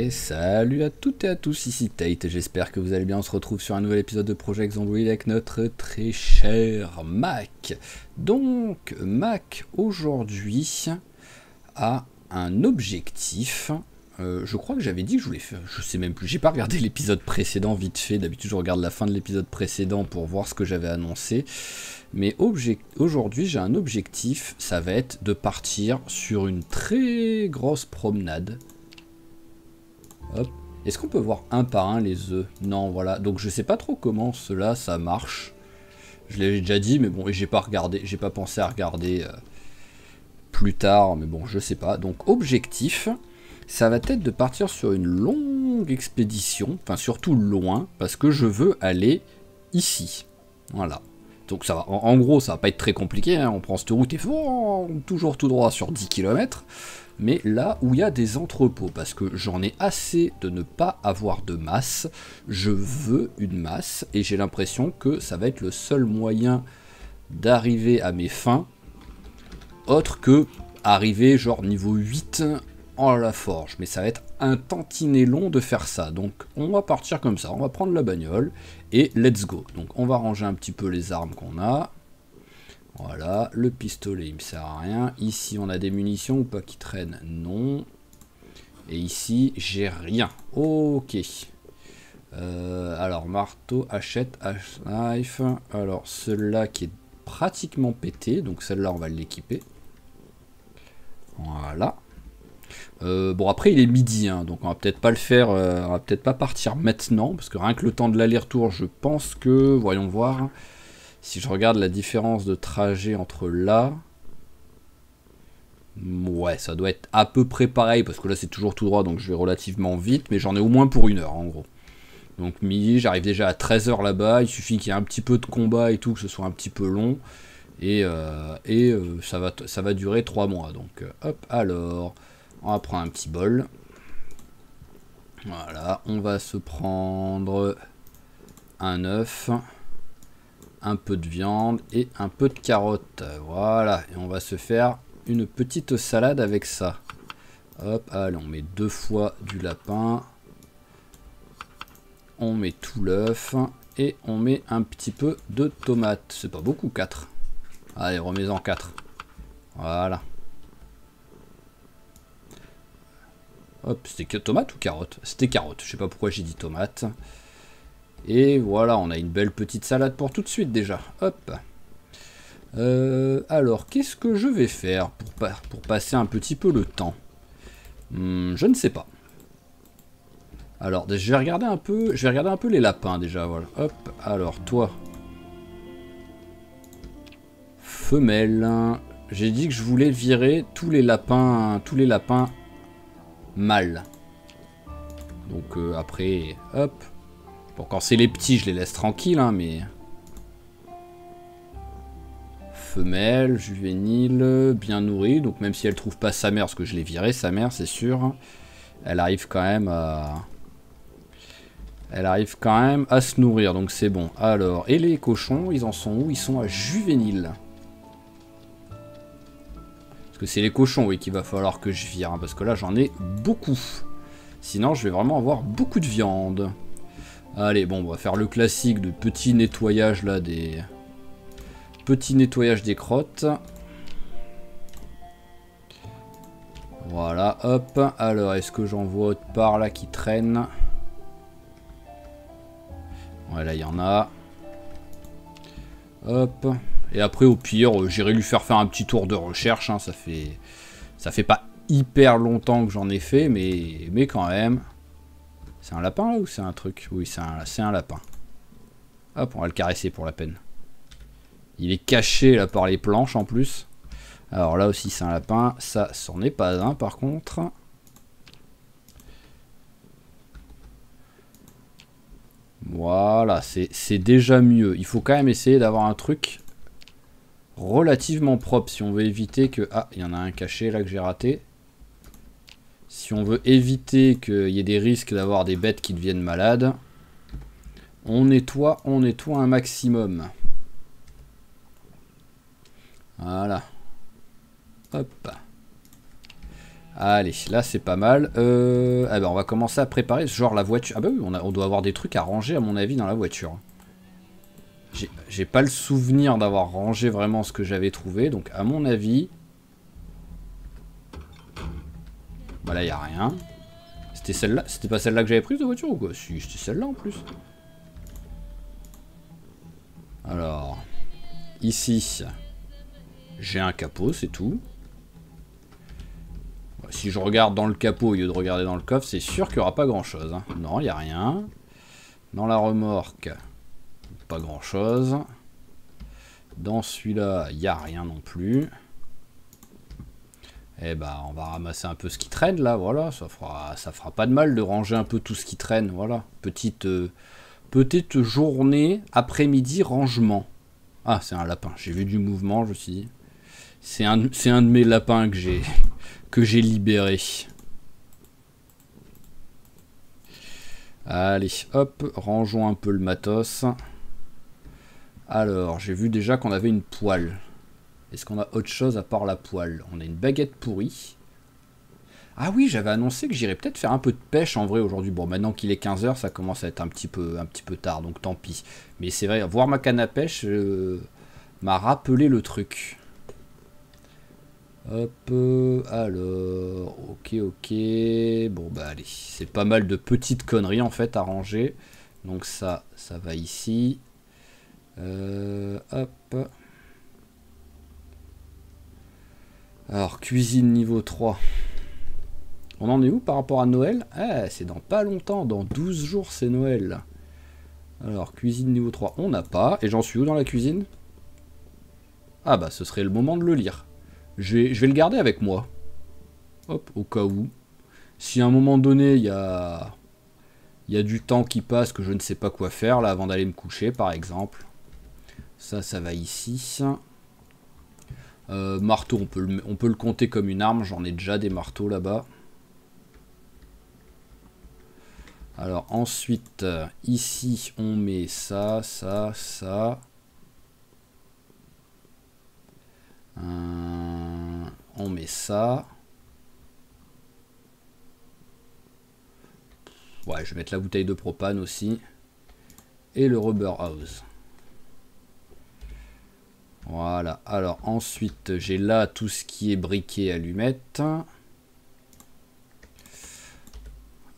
Et salut à toutes et à tous, ici Tate, j'espère que vous allez bien. On se retrouve sur un nouvel épisode de Project Zomboid avec notre très cher Mac. Donc Mac aujourd'hui a un objectif. Je crois que j'avais dit que je voulais faire, je sais même plus, j'ai pas regardé l'épisode précédent vite fait, d'habitude je regarde la fin de l'épisode précédent pour voir ce que j'avais annoncé. Mais aujourd'hui j'ai un objectif, ça va être de partir sur une très grosse promenade. Hop. Est-ce qu'on peut voir un par un les œufs? Non, voilà. Donc je sais pas trop comment cela ça marche. Je l'ai déjà dit, mais bon, et j'ai pas regardé, j'ai pas pensé à regarder plus tard, mais bon, je sais pas. Donc objectif, ça va être de partir sur une longue expédition, enfin surtout loin, parce que je veux aller ici. Voilà. Donc ça va, en gros, ça va pas être très compliqué, hein. On prend cette route et toujours tout droit sur 10 km. Mais là où il y a des entrepôts, parce que j'en ai assez de ne pas avoir de masse, je veux une masse, et j'ai l'impression que ça va être le seul moyen d'arriver à mes fins, autre que arriver genre niveau 8 en la forge. Mais ça va être un tantinet long de faire ça, donc on va partir comme ça, on va prendre la bagnole, et let's go. Donc on va ranger un petit peu les armes qu'on a. Voilà, le pistolet il me sert à rien. Ici on a des munitions ou pas qui traînent? Non. Et ici j'ai rien. Ok. Alors marteau, hachette, knife. Alors celui-là qui est pratiquement pété. Donc celle-là on va l'équiper. Voilà. Bon après il est midi, hein, donc on va peut-être pas le faire. On va peut-être pas partir maintenant. Parce que rien que le temps de l'aller-retour, je pense que... Voyons voir. Si je regarde la différence de trajet entre là, ouais, ça doit être à peu près pareil, parce que là c'est toujours tout droit, donc je vais relativement vite, mais j'en ai au moins pour 1 heure en gros. Donc midi, j'arrive déjà à 13 h là-bas, il suffit qu'il y ait un petit peu de combat et tout, que ce soit un petit peu long, et ça va durer 3 mois. Donc hop, alors, on va prendre un petit bol. Voilà, on va se prendre un œuf. Un peu de viande et un peu de carottes. Voilà, et on va se faire une petite salade avec ça. Hop, allez, on met 2 fois du lapin. On met tout l'œuf. Et on met un petit peu de tomate. C'est pas beaucoup, 4. Allez, remets-en 4. Voilà. Hop, c'était que tomate ou carotte? C'était carotte, je sais pas pourquoi j'ai dit tomate. Et voilà, on a une belle petite salade pour tout de suite déjà. Hop. Alors, qu'est-ce que je vais faire pour passer un petit peu le temps? Je ne sais pas. Alors, je vais regarder un peu les lapins déjà. Voilà. Hop. Alors, toi. Femelle. J'ai dit que je voulais virer tous les lapins mâles. Donc après, hop. Bon, quand c'est les petits, je les laisse tranquilles, hein, mais... Femelle, juvénile, bien nourrie. Donc même si elle trouve pas sa mère, parce que je l'ai virée, sa mère, c'est sûr. Elle arrive quand même à... Elle arrive quand même à se nourrir, donc c'est bon. Alors, et les cochons, ils en sont où? Ils sont à juvénile. Parce que c'est les cochons, oui, qu'il va falloir que je vire, hein, parce que là, j'en ai beaucoup. Sinon, je vais vraiment avoir beaucoup de viande. Allez, bon, on va faire le classique de petit nettoyage là des... Petit nettoyage des crottes. Voilà, hop. Alors, est-ce que j'en vois autre part là qui traîne? Voilà, il y en a. Hop. Et après, au pire, j'irai lui faire un petit tour de recherche. Hein. Ça fait pas hyper longtemps que j'en ai fait, mais quand même... C'est un lapin là ou c'est un truc? Oui, c'est un lapin. Hop, on va le caresser pour la peine. Il est caché là par les planches en plus. Alors là aussi c'est un lapin. Ça, c'en est pas un par contre. Voilà, c'est déjà mieux. Il faut quand même essayer d'avoir un truc relativement propre si on veut éviter que... Ah, il y en a un caché là que j'ai raté. Si on veut éviter qu'il y ait des risques d'avoir des bêtes qui deviennent malades, on nettoie un maximum. Voilà. Hop. Allez, là c'est pas mal. Ah ben on va commencer à préparer. Genre la voiture. Ah bah oui, on doit avoir des trucs à ranger à mon avis dans la voiture. J'ai pas le souvenir d'avoir rangé vraiment ce que j'avais trouvé. Donc à mon avis... Bah là y a rien. C'était celle-là. C'était pas celle-là que j'avais prise de voiture ou quoi? Si, c'était celle-là en plus. Alors... Ici... J'ai un capot, c'est tout. Si je regarde dans le capot au lieu de regarder dans le coffre, c'est sûr qu'il n'y aura pas grand-chose. Hein. Non, il n'y a rien. Dans la remorque, pas grand-chose. Dans celui-là, il n'y a rien non plus. Eh ben, on va ramasser un peu ce qui traîne là, voilà. Ça fera pas de mal de ranger un peu tout ce qui traîne, voilà. Petite journée, après-midi, rangement. Ah, c'est un lapin. J'ai vu du mouvement, je me suis dit. C'est un de mes lapins que j'ai libéré. Allez, hop, rangeons un peu le matos. Alors, j'ai vu déjà qu'on avait une poêle. Est-ce qu'on a autre chose à part la poêle? On a une baguette pourrie. Ah oui, j'avais annoncé que j'irais peut-être faire un peu de pêche en vrai aujourd'hui. Bon, maintenant qu'il est 15 h, ça commence à être un petit peu tard, donc tant pis. Mais c'est vrai, voir ma canne à pêche m'a rappelé le truc. Hop, alors, ok. Bon, bah allez, c'est pas mal de petites conneries en fait à ranger. Donc ça va ici. Hop. Alors, cuisine niveau 3. On en est où par rapport à Noël? Ah, c'est dans pas longtemps, dans 12 jours c'est Noël. Alors, cuisine niveau 3, on n'a pas. Et j'en suis où dans la cuisine? Ah bah, ce serait le moment de le lire. Je vais le garder avec moi. Hop, au cas où. Si à un moment donné, il y a du temps qui passe que je ne sais pas quoi faire, là, avant d'aller me coucher, par exemple. Ça va ici. Marteau, on peut le compter comme une arme. J'en ai déjà des marteaux là-bas. Alors, ensuite, ici, on met ça. On met ça. Ouais, je vais mettre la bouteille de propane aussi. Et le rubber house. Voilà. Alors ensuite, j'ai là tout ce qui est briquet allumettes.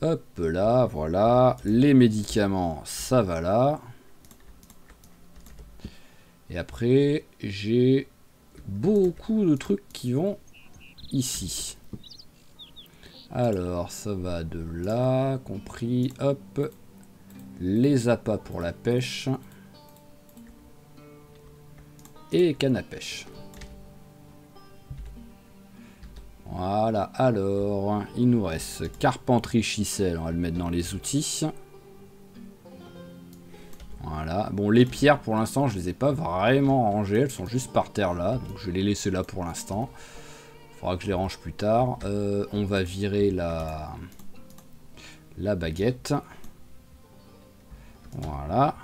Hop là, voilà. Les médicaments, ça va là. Et après, j'ai beaucoup de trucs qui vont ici. Alors, ça va de là, compris. Hop. Les appâts pour la pêche. Et canne à pêche. Voilà, alors, il nous reste carpenterie chisel, on va le mettre dans les outils. Voilà, bon, les pierres pour l'instant, je les ai pas vraiment rangées, elles sont juste par terre là, donc je vais les laisser là pour l'instant. Il faudra que je les range plus tard. On va virer la baguette. Voilà.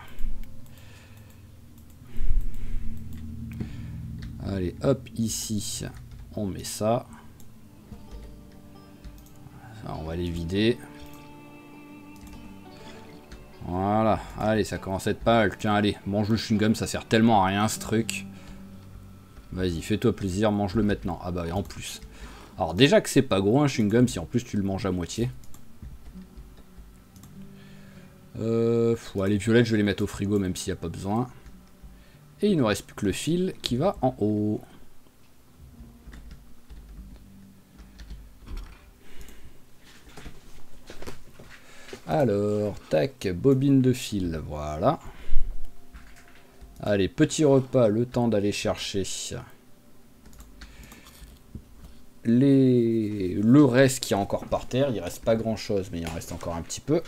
Allez, hop, ici, on met ça. Ça, on va les vider. Voilà, allez, ça commence à être pas mal. Tiens, allez, mange le chewing-gum, ça sert tellement à rien ce truc. Vas-y, fais-toi plaisir, mange-le maintenant. Ah bah, et en plus. Alors déjà que c'est pas gros un chewing-gum, si en plus tu le manges à moitié. Ouais, les violettes, je vais les mettre au frigo, même s'il n'y a pas besoin. Et il ne reste plus que le fil qui va en haut. Alors, tac, bobine de fil, voilà. Allez, petit repas, le temps d'aller chercher le reste qui est encore par terre. Il reste pas grand chose, mais il en reste encore un petit peu.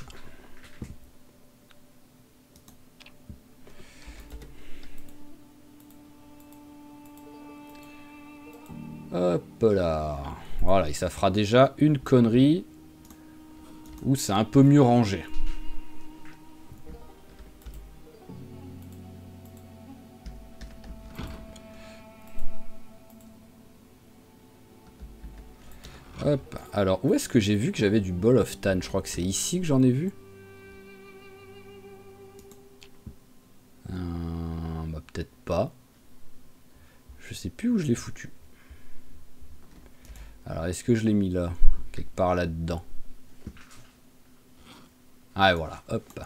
Hop là. Voilà, et ça fera déjà une connerie où c'est un peu mieux rangé. Hop, alors où est-ce que j'ai vu que j'avais du ball of tan? Je crois que c'est ici que j'en ai vu. Bah peut-être pas. Je sais plus où je l'ai foutu. Alors est-ce que je l'ai mis là? Quelque part là-dedans. Ah et voilà, hop.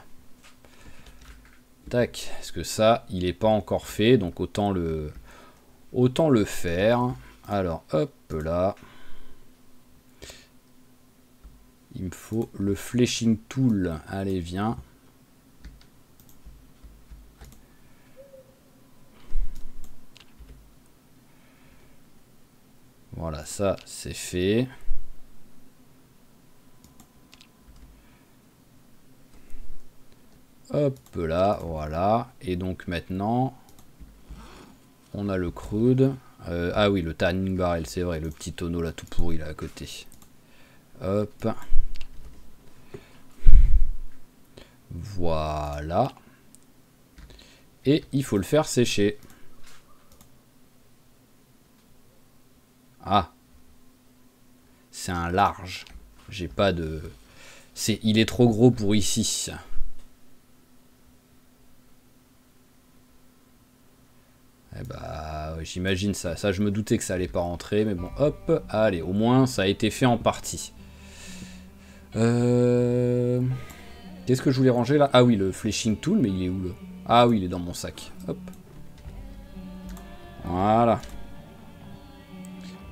Tac, parce que ça, il n'est pas encore fait, donc autant le faire. Alors hop là. Il me faut le fleshing tool. Allez, viens. Voilà, ça c'est fait. Hop là, voilà. Et donc maintenant, on a le crude. Ah oui, le tanning barrel, c'est vrai, le petit tonneau là tout pourri là à côté. Hop. Voilà. Et il faut le faire sécher. Ah. C'est un large. J'ai pas de... il est trop gros pour ici. Eh bah, j'imagine ça. Ça, je me doutais que ça allait pas rentrer. Mais bon, hop. Allez, au moins, ça a été fait en partie. Qu'est-ce que je voulais ranger là? Ah oui, le fleshing tool, mais il est où là? Ah oui, il est dans mon sac. Hop. Voilà.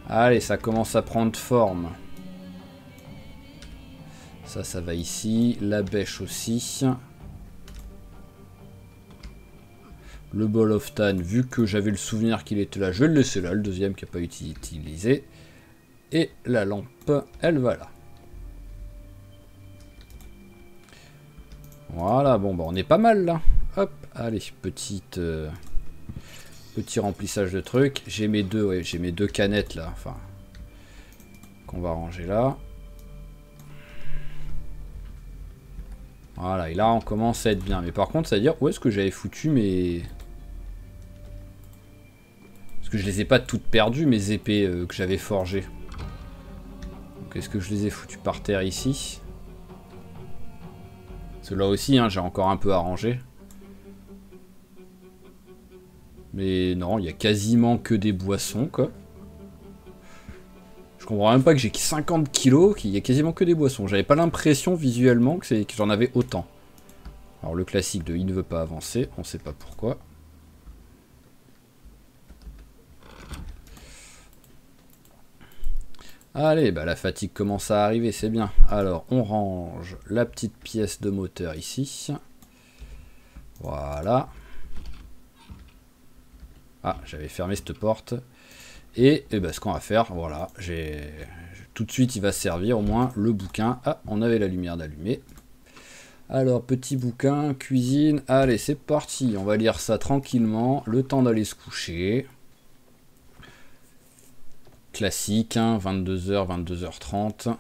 Allez, ça commence à prendre forme. Ça va ici. La bêche aussi. Le ball of tan, vu que j'avais le souvenir qu'il était là, je vais le laisser là. Le deuxième qui n'a pas été utilisé. Et la lampe, elle va là. Voilà, bon, bah on est pas mal là. Hop, allez, petit remplissage de trucs. J'ai mes deux canettes là, enfin, qu'on va ranger là. Voilà, et là on commence à être bien. Mais par contre, ça veut dire où est-ce que j'avais foutu mes... Parce que je les ai pas toutes perdues, mes épées que j'avais forgées. Donc est-ce que je les ai foutues par terre ici? Parce que là aussi, hein, j'ai encore un peu arrangé. Mais non, il y a quasiment que des boissons, quoi. Je comprends même pas que j'ai 50 kilos, qu'il y a quasiment que des boissons. J'avais pas l'impression visuellement que j'en avais autant. Alors le classique de il ne veut pas avancer, on sait pas pourquoi. Allez, bah la fatigue commence à arriver, c'est bien. Alors on range la petite pièce de moteur ici. Voilà. Ah, j'avais fermé cette porte. Et bah, ce qu'on va faire, voilà, tout de suite il va servir au moins le bouquin. Ah, on avait la lumière d'allumer. Alors, petit bouquin, cuisine. Allez, c'est parti. On va lire ça tranquillement. Le temps d'aller se coucher. Classique, hein, 22h, 22h30.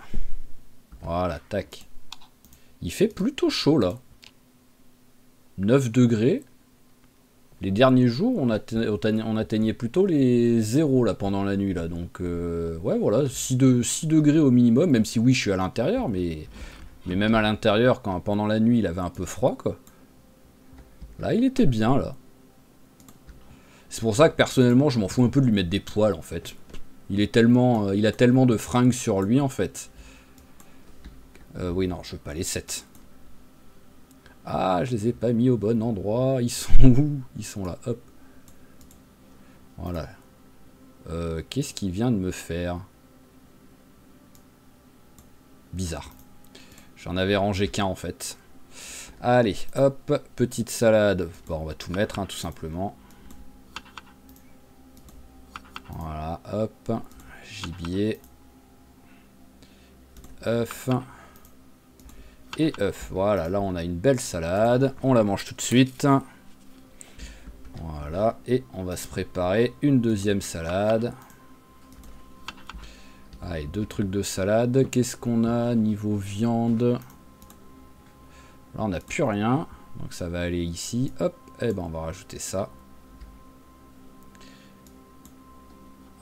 Voilà, tac. Il fait plutôt chaud là. 9 degrés. Les derniers jours, on atteignait plutôt les 0 là pendant la nuit là. Donc, ouais, voilà, 6 degrés au minimum. Même si oui, je suis à l'intérieur, mais même à l'intérieur, pendant la nuit, il avait un peu froid quoi. Là, il était bien là. C'est pour ça que personnellement, je m'en fous un peu de lui mettre des poils en fait. Il a tellement de fringues sur lui en fait. Oui, non, je veux pas les 7. Ah, je les ai pas mis au bon endroit. Ils sont où? Ils sont là, hop. Voilà. Qu'est-ce qu'il vient de me faire? Bizarre. J'en avais rangé qu'un en fait. Allez, hop, petite salade. Bon, on va tout mettre, hein, tout simplement. Voilà, hop. Gibier. œuf. Et œuf. Voilà, là on a une belle salade. On la mange tout de suite. Voilà, et on va se préparer une deuxième salade. Allez, 2 trucs de salade. Qu'est-ce qu'on a niveau viande? Là on n'a plus rien. Donc ça va aller ici. Hop, et ben on va rajouter ça.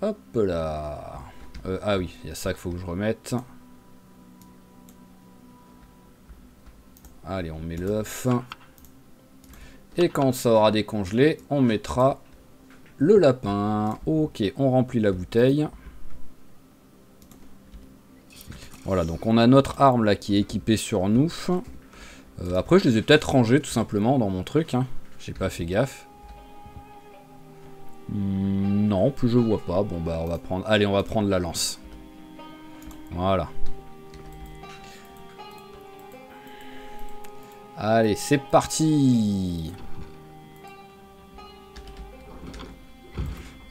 Hop là. Ah oui, il y a ça qu'il faut que je remette. Allez, on met l'œuf. Et quand ça aura décongelé, on mettra le lapin. Ok, on remplit la bouteille. Voilà, donc on a notre arme là qui est équipée sur nous. Après, je les ai peut-être rangés tout simplement dans mon truc. Hein. J'ai pas fait gaffe. Non, plus je vois pas. Bon bah on va prendre... Allez, on va prendre la lance. Voilà. Allez, c'est parti.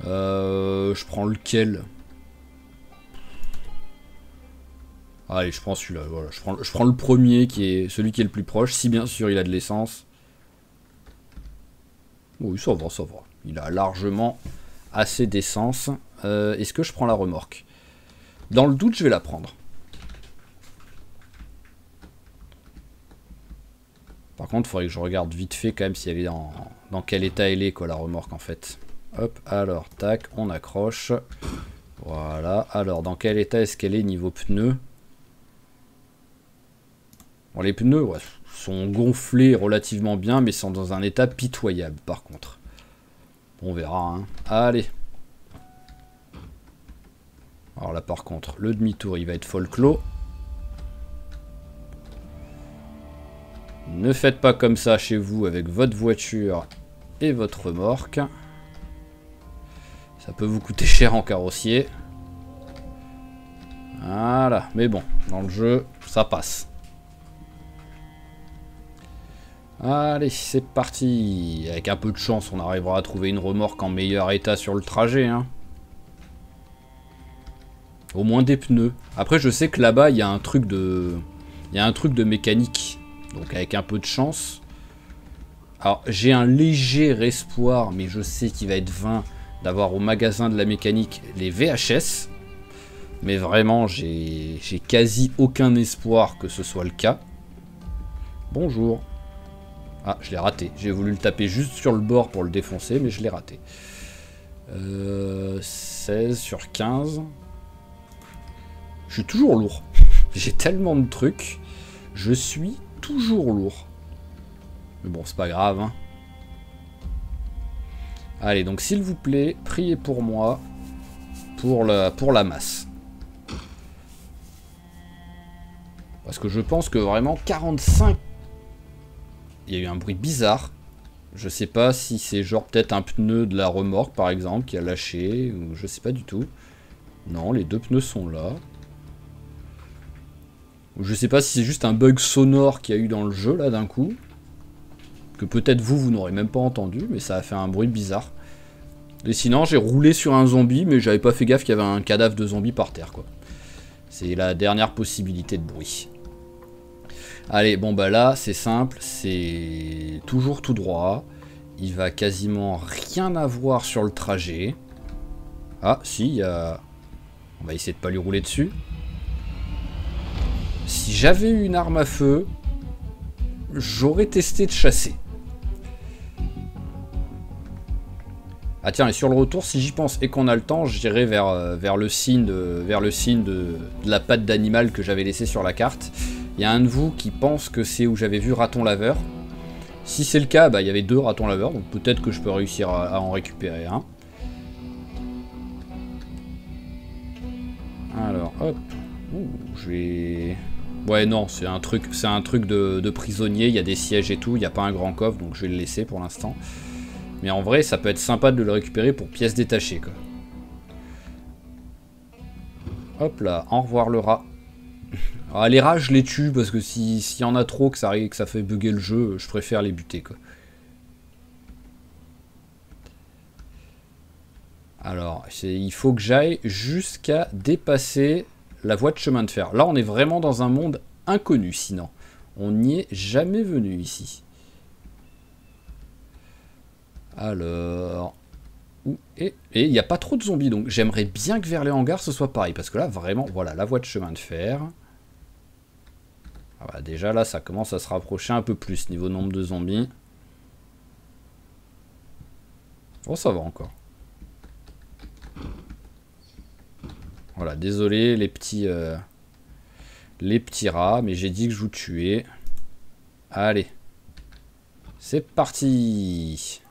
Je prends lequel? Allez, je prends celui-là. Voilà. Je prends le premier, qui est celui qui est le plus proche, si bien sûr il a de l'essence. Oui, ça va, ça va. Il a largement assez d'essence. Est-ce que je prends la remorque? Dans le doute, je vais la prendre. Par contre, il faudrait que je regarde vite fait quand même si elle est dans quel état elle est, quoi, la remorque en fait. Hop, alors, tac, on accroche. Voilà. Alors, dans quel état est-ce qu'elle est niveau pneus? Bon, les pneus ouais, sont gonflés relativement bien, mais sont dans un état pitoyable par contre. On verra, hein. Allez. Alors là par contre, le demi-tour il va être folklore. Ne faites pas comme ça chez vous avec votre voiture et votre remorque. Ça peut vous coûter cher en carrossier. Voilà, mais bon, dans le jeu, ça passe. Allez, c'est parti. Avec un peu de chance, on arrivera à trouver une remorque en meilleur état sur le trajet. Hein. Au moins des pneus. Après, je sais que là-bas, il y a un truc de... Il y a un truc de mécanique. Donc avec un peu de chance. Alors, j'ai un léger espoir, mais je sais qu'il va être vain, d'avoir au magasin de la mécanique les VHS. Mais vraiment, j'ai quasi aucun espoir que ce soit le cas. Bonjour. Ah, je l'ai raté. J'ai voulu le taper juste sur le bord pour le défoncer, mais je l'ai raté. 16 sur 15. Je suis toujours lourd. J'ai tellement de trucs. Je suis toujours lourd. Mais bon, c'est pas grave. Hein. Allez, donc s'il vous plaît, priez pour moi. Pour la masse. Parce que je pense que vraiment 45... Il y a eu un bruit bizarre. Je sais pas si c'est genre peut-être un pneu de la remorque par exemple qui a lâché. Ou je sais pas du tout. Non, les deux pneus sont là. Je sais pas si c'est juste un bug sonore qu'il y a eu dans le jeu là d'un coup. Que peut-être vous n'aurez même pas entendu. Mais ça a fait un bruit bizarre. Et sinon j'ai roulé sur un zombie. Mais j'avais pas fait gaffe qu'il y avait un cadavre de zombie par terre quoi. C'est la dernière possibilité de bruit. Allez, bon bah là, c'est simple, c'est toujours tout droit. Il va quasiment rien avoir sur le trajet. Ah, si, il y a... On va essayer de pas lui rouler dessus. Si j'avais eu une arme à feu, j'aurais testé de chasser. Ah tiens, et sur le retour, si j'y pense et qu'on a le temps, j'irai vers le signe de la patte d'animal que j'avais laissé sur la carte. Il y a un de vous qui pense que c'est où j'avais vu raton laveur. Si c'est le cas, bah, il y avait 2 ratons laveurs, donc peut-être que je peux réussir à en récupérer un. Alors, hop. Ouh, je vais... Ouais, non, c'est un truc de prisonnier, il y a des sièges et tout, il n'y a pas un grand coffre, donc je vais le laisser pour l'instant. Mais en vrai, ça peut être sympa de le récupérer pour pièces détachées, quoi. Hop là, au revoir le rat. Alors, les rats, je les tue parce que s'il y en a trop que ça fait bugger le jeu, je préfère les buter quoi. Alors, il faut que j'aille jusqu'à dépasser la voie de chemin de fer. Là, on est vraiment dans un monde inconnu sinon. On n'y est jamais venu ici. Alors... Et il n'y a pas trop de zombies, donc j'aimerais bien que vers les hangars ce soit pareil. Parce que là, vraiment, voilà, la voie de chemin de fer... Ah bah déjà là ça commence à se rapprocher un peu plus niveau nombre de zombies. Oh ça va encore. Voilà, désolé les petits rats, mais j'ai dit que je vous tuais. Allez. C'est parti.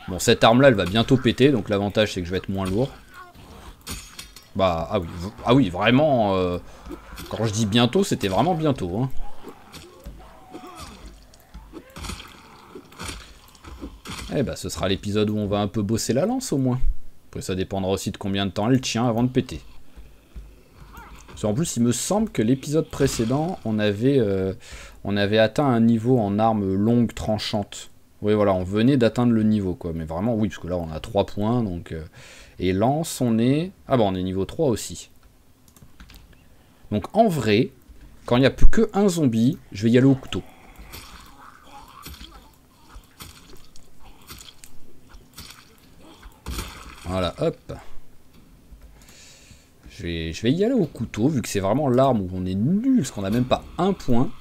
Bon, cette arme-là, elle va bientôt péter, donc l'avantage, c'est que je vais être moins lourd. Bah, ah oui vraiment, quand je dis bientôt, c'était vraiment bientôt, hein. Eh bah, ce sera l'épisode où on va un peu bosser la lance, au moins. Après, ça dépendra aussi de combien de temps elle tient avant de péter. Parce qu'en plus, il me semble que l'épisode précédent, on avait atteint un niveau en arme longue tranchante. Oui, voilà, on venait d'atteindre le niveau, quoi. Mais vraiment, oui, parce que là, on a 3 points, donc... Et lance, on est... Ah bah, on est niveau 3 aussi. Donc, en vrai, quand il n'y a plus qu'un zombie, je vais y aller au couteau. Voilà, hop. Je vais y aller au couteau, vu que c'est vraiment l'arme où on est nul, parce qu'on n'a même pas un point.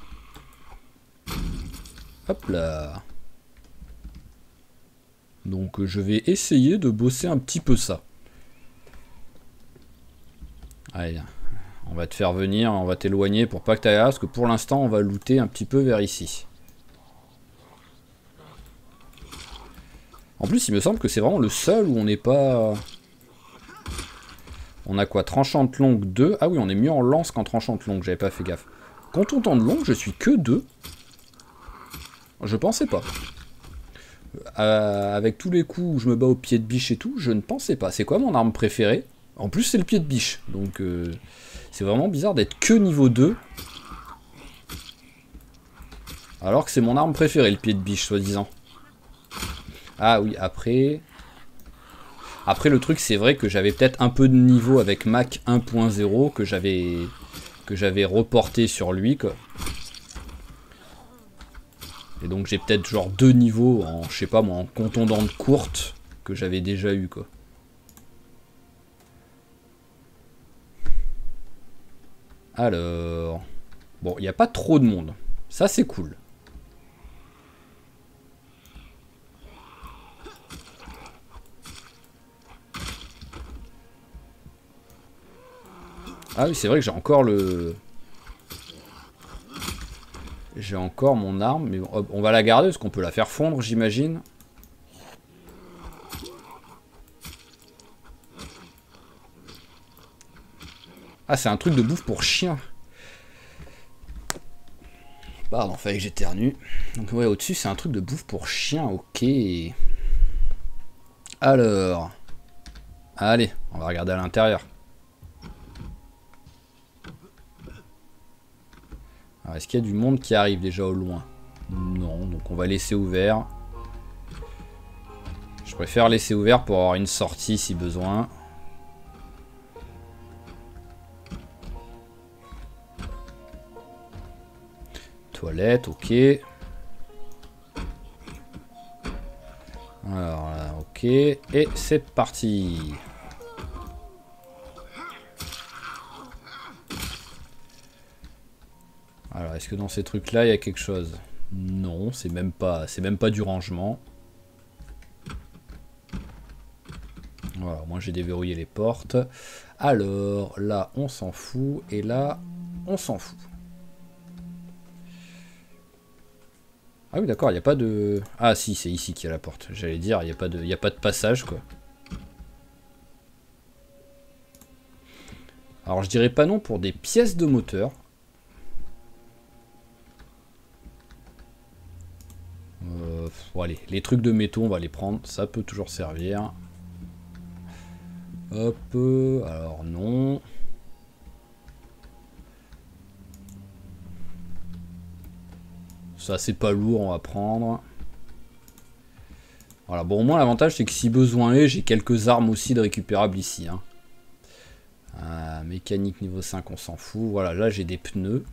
Hop là. Donc je vais essayer de bosser un petit peu ça. Allez, on va te faire venir, on va t'éloigner pour pas que t'ailles là, parce que pour l'instant on va looter un petit peu vers ici. En plus il me semble que c'est vraiment le seul où on n'est pas... On a quoi? Tranchante longue 2. Ah oui, on est mieux en lance qu'en tranchante longue, j'avais pas fait gaffe. Contondant de longue, je suis que 2. Je pensais pas. Avec tous les coups où je me bats au pied de biche et tout, je ne pensais pas. C'est quoi mon arme préférée? En plus, c'est le pied de biche. Donc, c'est vraiment bizarre d'être que niveau 2. Alors que c'est mon arme préférée, le pied de biche, soi-disant. Ah oui, après... Après, le truc, c'est vrai que j'avais peut-être un peu de niveau avec Mac 1.0 que j'avais reporté sur lui, quoi. Et donc j'ai peut-être genre 2 niveaux en, je sais pas moi, en contondante courte que j'avais déjà eu, quoi. Alors... Bon, il n'y a pas trop de monde. Ça, c'est cool. Ah oui, c'est vrai que j'ai encore le... J'ai encore mon arme, mais on va la garder parce qu'on peut la faire fondre, j'imagine. Ah, c'est un truc de bouffe pour chien. Pardon, fallait que j'éternue. Donc ouais, au-dessus, c'est un truc de bouffe pour chien, ok. Alors... Allez, on va regarder à l'intérieur. Alors, est-ce qu'il y a du monde qui arrive déjà au loin? Non, donc on va laisser ouvert. Je préfère laisser ouvert pour avoir une sortie si besoin. Toilette, ok. Alors là, ok. Et c'est parti. Alors, est-ce que dans ces trucs-là, il y a quelque chose? Non, c'est même pas du rangement. Voilà, moi j'ai déverrouillé les portes. Alors, là, on s'en fout. Et là, on s'en fout. Ah oui, d'accord, il n'y a pas de... Ah si, c'est ici qu'il y a la porte. J'allais dire, il n'y a pas de passage, quoi. Alors, je dirais pas non pour des pièces de moteur. Bon, allez, les trucs de métaux, on va les prendre. Ça peut toujours servir. Hop, alors non. Ça, c'est pas lourd, on va prendre. Voilà, bon, au moins, l'avantage, c'est que si besoin est, j'ai quelques armes aussi de récupérables ici. Hein. Mécanique niveau 5, on s'en fout. Voilà, là, j'ai des pneus.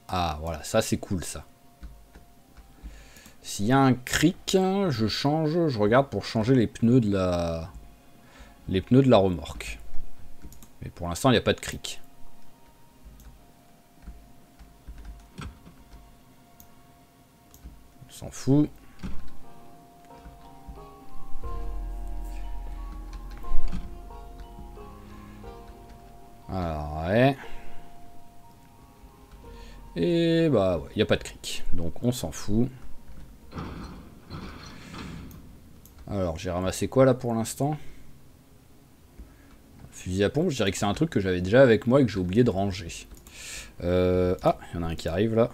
Ah, voilà, ça, c'est cool, ça. S'il y a un cric, je change, je regarde pour changer les pneus de la remorque. Mais pour l'instant, il n'y a pas de cric. s'en fout. Alors, ouais. Et bah, ouais, il n'y a pas de cric. Donc, on s'en fout. Alors, j'ai ramassé quoi là pour l'instant? Fusil à pompe, je dirais que c'est un truc que j'avais déjà avec moi et que j'ai oublié de ranger. Ah, il y en a un qui arrive là.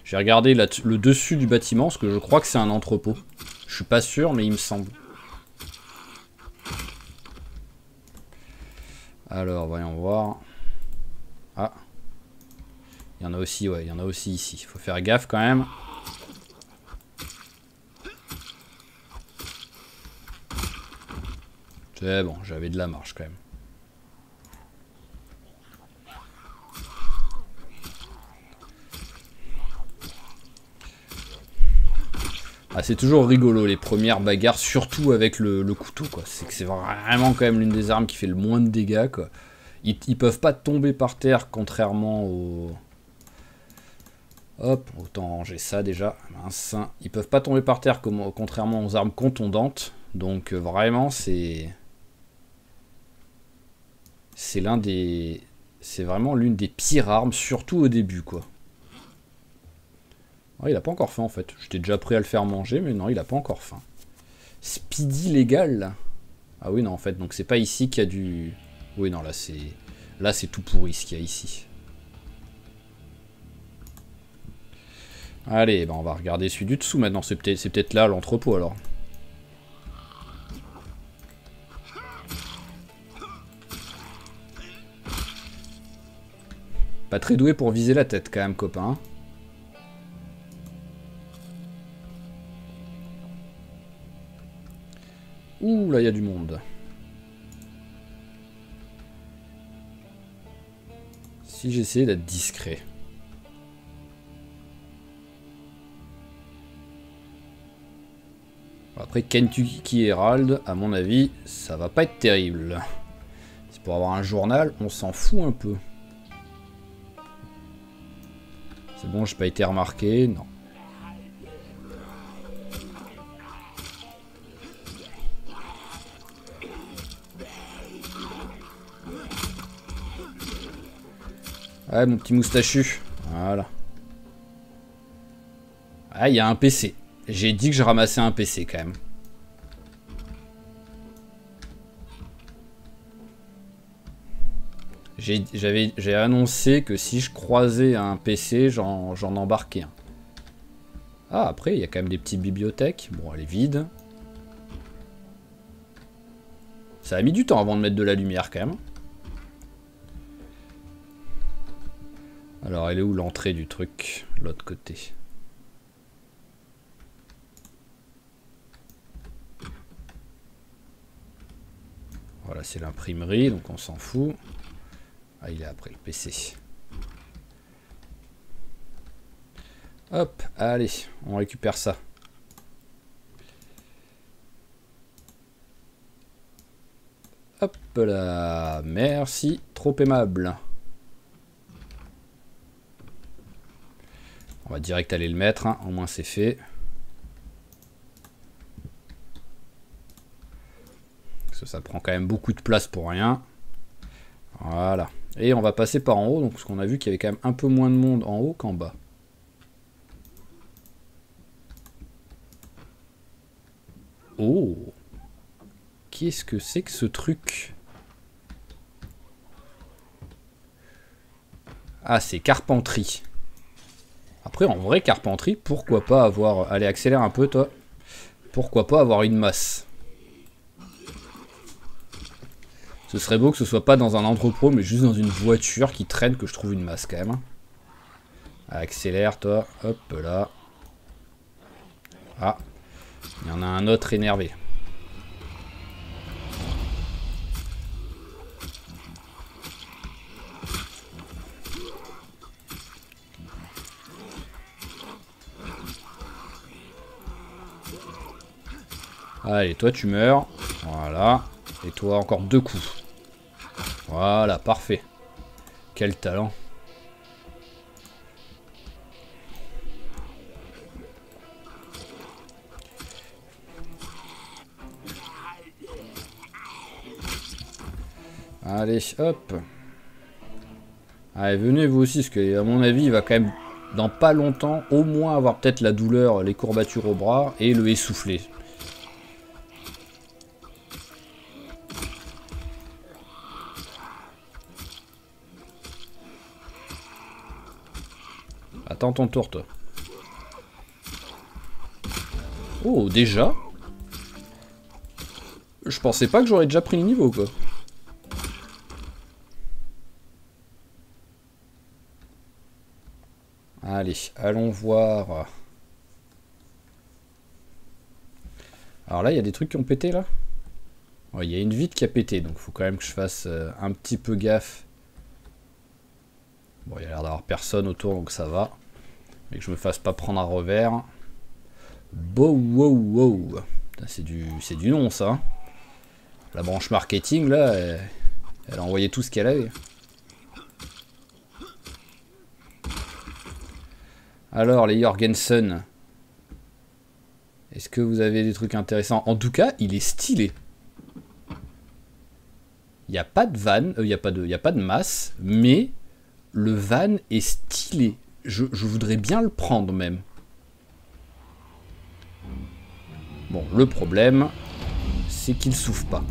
J'ai regardé le dessus du bâtiment, parce que je crois que c'est un entrepôt. Je suis pas sûr, mais il me semble. Alors, voyons voir. Ah. Il y en a aussi, ouais, il y en a aussi ici. Il faut faire gaffe quand même. C'est bon, j'avais de la marge quand même. Ah, c'est toujours rigolo les premières bagarres, surtout avec le couteau, quoi. C'est que c'est vraiment quand même l'une des armes qui fait le moins de dégâts, quoi. Ils peuvent pas tomber par terre, contrairement au... Hop, autant ranger ça déjà. Mince. Ils peuvent pas tomber par terre, contrairement aux armes contondantes. Donc vraiment, c'est l'un des... C'est vraiment l'une des pires armes, surtout au début, quoi. Ah, il a pas encore faim en fait. J'étais déjà prêt à le faire manger, mais non, il a pas encore faim. Speedy légal. Ah oui, non, en fait, donc c'est pas ici qu'il y a du... Oui, non, là c'est tout pourri ce qu'il y a ici. Allez, bah on va regarder celui du dessous maintenant. C'est peut-être là l'entrepôt alors. Pas très doué pour viser la tête quand même, copain. Ouh, là, il y a du monde. Si j'essayais d'être discret. Après, Kentucky Herald, à mon avis, ça va pas être terrible. C'est pour avoir un journal, on s'en fout un peu. C'est bon, j'ai pas été remarqué, non. Ouais, mon petit moustachu. Voilà. Ah, il y a un PC. J'ai dit que je ramassais un PC quand même. J'ai annoncé que si je croisais un PC, j'en embarquais un. Ah, après, il y a quand même des petites bibliothèques. Bon, elle est vide. Ça a mis du temps avant de mettre de la lumière quand même. Alors, elle est où l'entrée du truc? L'autre côté. Voilà, c'est l'imprimerie, donc on s'en fout. Ah, il est après le PC. Hop, allez, on récupère ça. Hop là, merci, trop aimable. On va direct aller le mettre, hein. Au moins c'est fait. Parce que ça prend quand même beaucoup de place pour rien. Voilà. Et on va passer par en haut, donc parce qu'on a vu qu'il y avait quand même un peu moins de monde en haut qu'en bas. Oh! Qu'est-ce que c'est que ce truc? Ah, c'est carpenterie. Après, en vrai, carpenterie, pourquoi pas avoir... Allez, accélère un peu, toi. Pourquoi pas avoir une masse? Ce serait beau que ce soit pas dans un entrepôt, mais juste dans une voiture qui traîne, que je trouve une masse, quand même. Accélère, toi. Hop, là. Ah. Il y en a un autre énervé. Allez, toi tu meurs. Voilà. Et toi encore 2 coups. Voilà, parfait. Quel talent. Allez, hop. Allez, venez vous aussi, parce que à mon avis, il va quand même, dans pas longtemps, au moins avoir peut-être la douleur, les courbatures au bras et le essoufflé. Attends ton tour, toi. Oh, déjà? Je pensais pas que j'aurais déjà pris le niveau, quoi. Allez, allons voir. Alors là, il y a des trucs qui ont pété, là. Ouais, il y a une vitre qui a pété, donc faut quand même que je fasse un petit peu gaffe. Bon, il y a l'air d'avoir personne autour, donc ça va. Mais que je me fasse pas prendre un revers. Wow. C'est du nom, ça. Hein. La branche marketing, là, elle a envoyé tout ce qu'elle avait. Alors, les Jorgensen. Est-ce que vous avez des trucs intéressants? En tout cas, il est stylé. Il n'y a pas de van, il n'y a pas de masse, mais le van est stylé. Je voudrais bien le prendre, même. Bon, le problème, c'est qu'il souffle pas.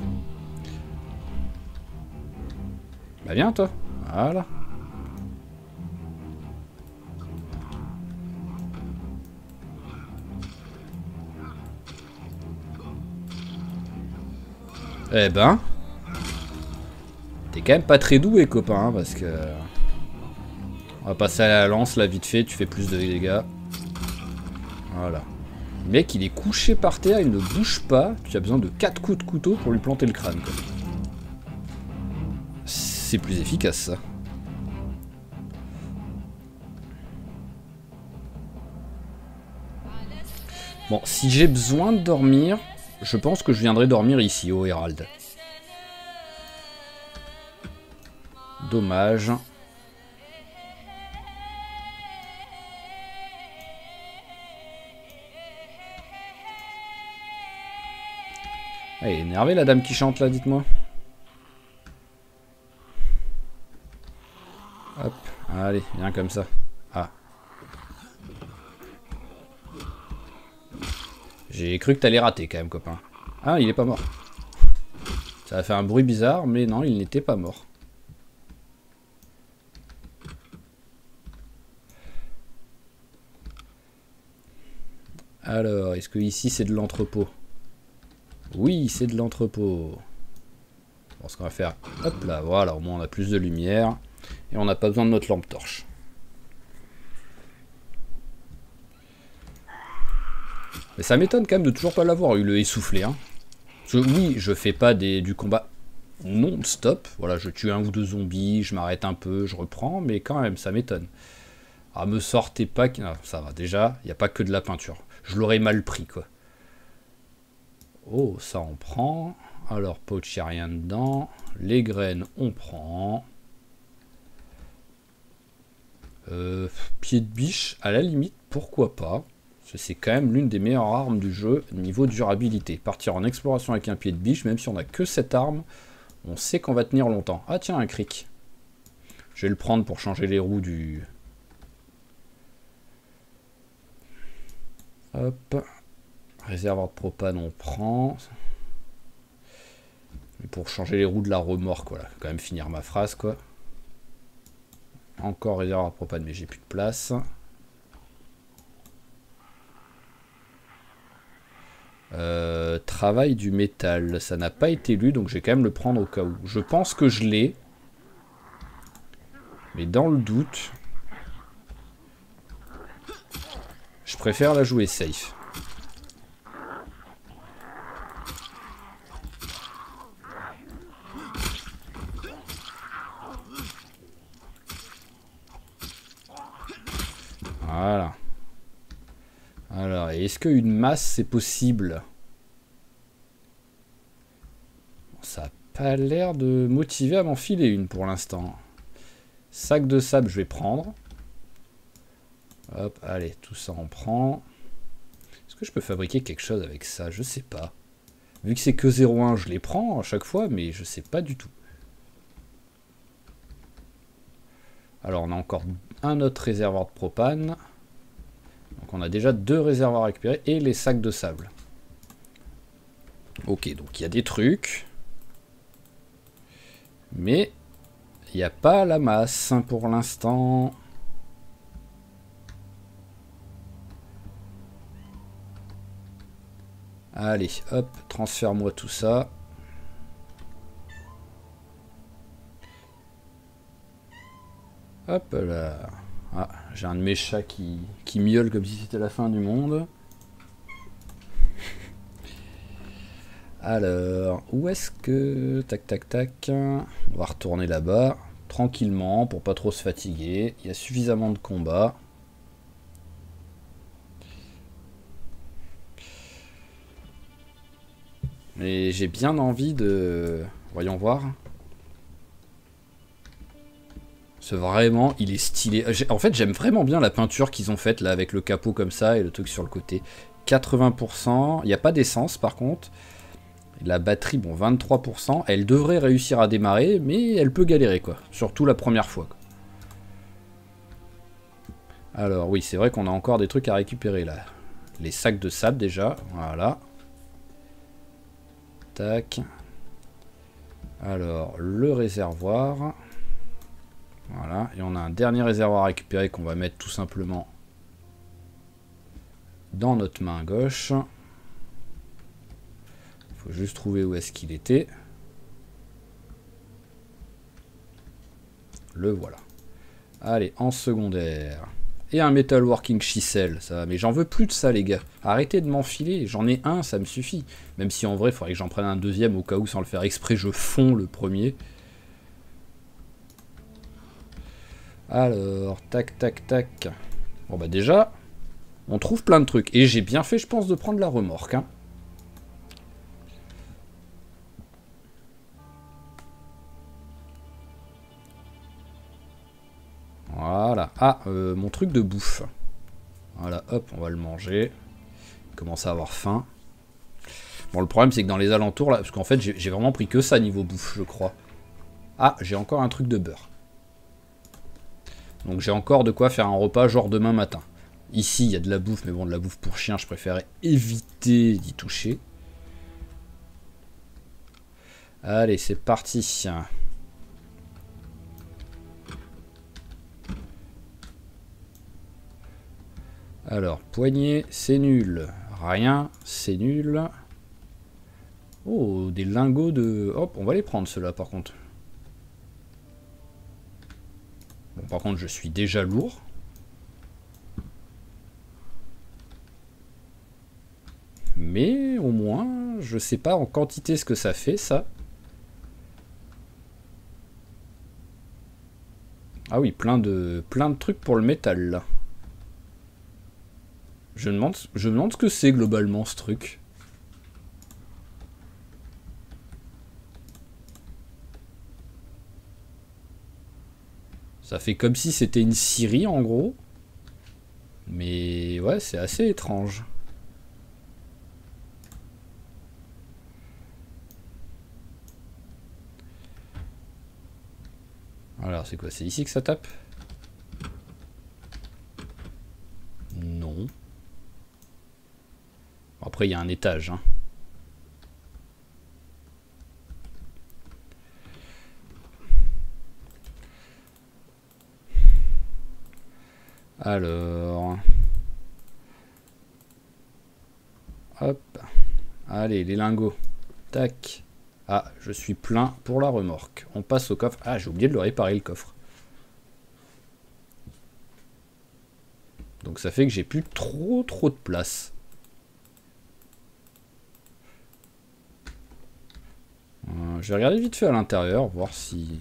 Bah viens, toi. Voilà. Eh ben... T'es quand même pas très doué, copain, hein, parce que... On va passer à la lance, là, vite fait, tu fais plus de dégâts. Voilà. Le mec, il est couché par terre, il ne bouge pas. Tu as besoin de 4 coups de couteau pour lui planter le crâne, quoi. C'est plus efficace, ça. Bon, si j'ai besoin de dormir, je pense que je viendrai dormir ici, au Herald. Dommage. Elle est énervée, la dame qui chante, là, dites-moi. Hop, allez, viens comme ça. Ah. J'ai cru que t'allais rater, quand même, copain. Ah, il est pas mort. Ça a fait un bruit bizarre, mais non, il n'était pas mort. Alors, est-ce que ici c'est de l'entrepôt? Oui, c'est de l'entrepôt. Bon, ce qu'on va faire, hop là, voilà, au moins on a plus de lumière. Et on n'a pas besoin de notre lampe torche. Mais ça m'étonne quand même de toujours pas l'avoir eu, le essoufflé. Hein. Parce que oui, je fais pas du combat non-stop. Voilà, je tue un ou deux zombies, je m'arrête un peu, je reprends, mais quand même, ça m'étonne. Ah, me sortez pas... Ah, ça va, déjà, il n'y a pas que de la peinture. Je l'aurais mal pris, quoi. Oh, ça on prend. Alors, poach, il n'y a rien dedans. Les graines, on prend. Pied de biche, à la limite, pourquoi pas. C'est quand même l'une des meilleures armes du jeu, niveau durabilité. Partir en exploration avec un pied de biche, même si on n'a que cette arme, on sait qu'on va tenir longtemps. Ah tiens, un cric. Je vais le prendre pour changer les roues du... Hop. Réservoir de propane, on prend. Et pour changer les roues de la remorque, voilà. Quand même finir ma phrase, quoi. Encore réservoir de propane, mais j'ai plus de place. Travail du métal. Ça n'a pas été lu, donc je vais quand même le prendre au cas où. Je pense que je l'ai. Mais dans le doute... Je préfère la jouer safe. Voilà. Alors, est-ce qu'une masse, c'est possible? Ça n'a pas l'air de motiver à m'enfiler une pour l'instant. Sac de sable, je vais prendre. Hop, allez, tout ça on prend. Est-ce que je peux fabriquer quelque chose avec ça? Je sais pas. Vu que c'est que 0,1, je les prends à chaque fois, mais je sais pas du tout. Alors on a encore un autre réservoir de propane. Donc on a déjà 2 réservoirs récupérés et les sacs de sable. Ok, donc il y a des trucs. Mais il n'y a pas la masse pour l'instant. Allez, hop, transfère-moi tout ça. Hop là. Ah, j'ai un de mes chats qui miaule comme si c'était la fin du monde. Alors, où est-ce que... Tac, tac, tac. On va retourner là-bas, tranquillement, pour pas trop se fatiguer. Il y a suffisamment de combats. Mais j'ai bien envie de... Voyons voir. C'est vraiment, il est stylé. En fait, j'aime vraiment bien la peinture qu'ils ont faite là avec le capot comme ça et le truc sur le côté. 80%, il n'y a pas d'essence par contre. La batterie, bon, 23%. Elle devrait réussir à démarrer, mais elle peut galérer quoi. Surtout la première fois, quoi. Alors oui, c'est vrai qu'on a encore des trucs à récupérer là. Les sacs de sable déjà, voilà. Tac. Alors, le réservoir. Voilà, et on a un dernier réservoir à récupérer qu'on va mettre tout simplement dans notre main gauche. Il faut juste trouver où est-ce qu'il était. Le voilà. Allez, en secondaire. Et un metalworking chisel, ça va. Mais j'en veux plus de ça, les gars. Arrêtez de m'enfiler, j'en ai un, ça me suffit. Même si en vrai, il faudrait que j'en prenne un deuxième au cas où, sans le faire exprès, je fonds le premier. Alors, tac, tac, tac. Bon bah déjà, on trouve plein de trucs. Et j'ai bien fait, je pense, de prendre la remorque. Hein. Voilà. Ah, mon truc de bouffe. Voilà, hop, on va le manger. Il commence à avoir faim. Bon, le problème, c'est que dans les alentours, là, parce qu'en fait, j'ai vraiment pris que ça niveau bouffe, je crois. Ah, j'ai encore un truc de beurre. Donc j'ai encore de quoi faire un repas genre demain matin. Ici, il y a de la bouffe, mais bon, de la bouffe pour chien, je préférais éviter d'y toucher. Allez, c'est parti. Alors, poignée, c'est nul. Rien, c'est nul. Oh, des lingots de... Hop, on va les prendre ceux-là, par contre. Bon, par contre, je suis déjà lourd. Mais au moins, je sais pas en quantité ce que ça fait, ça. Ah oui, plein de trucs pour le métal, là. Je me demande ce que c'est globalement, ce truc. Ça fait comme si c'était une scierie, en gros. Mais ouais, c'est assez étrange. Alors, c'est quoi? C'est ici que ça tape? Non. Après, il y a un étage. Hein. Alors... Hop. Allez, les lingots. Tac. Ah, je suis plein pour la remorque. On passe au coffre. Ah, j'ai oublié de le réparer, le coffre. Donc ça fait que j'ai plus trop de place. Je vais regarder vite fait à l'intérieur, voir si...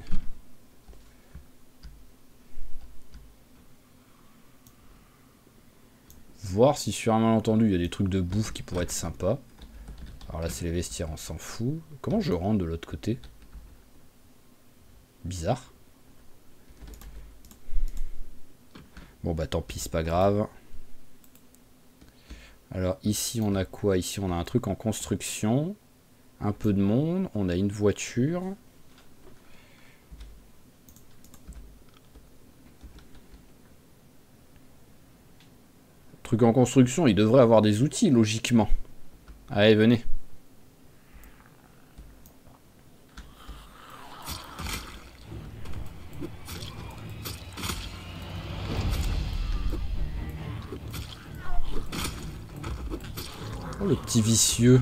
Voir si sur un malentendu il y a des trucs de bouffe qui pourraient être sympas. Alors là c'est les vestiaires, on s'en fout. Comment je rentre de l'autre côté? Bizarre. Bon bah tant pis, c'est pas grave. Alors ici on a quoi? Ici on a un truc en construction. Un peu de monde, on a une voiture. Truc en construction, il devrait avoir des outils, logiquement. Allez, venez. Oh, le petit vicieux.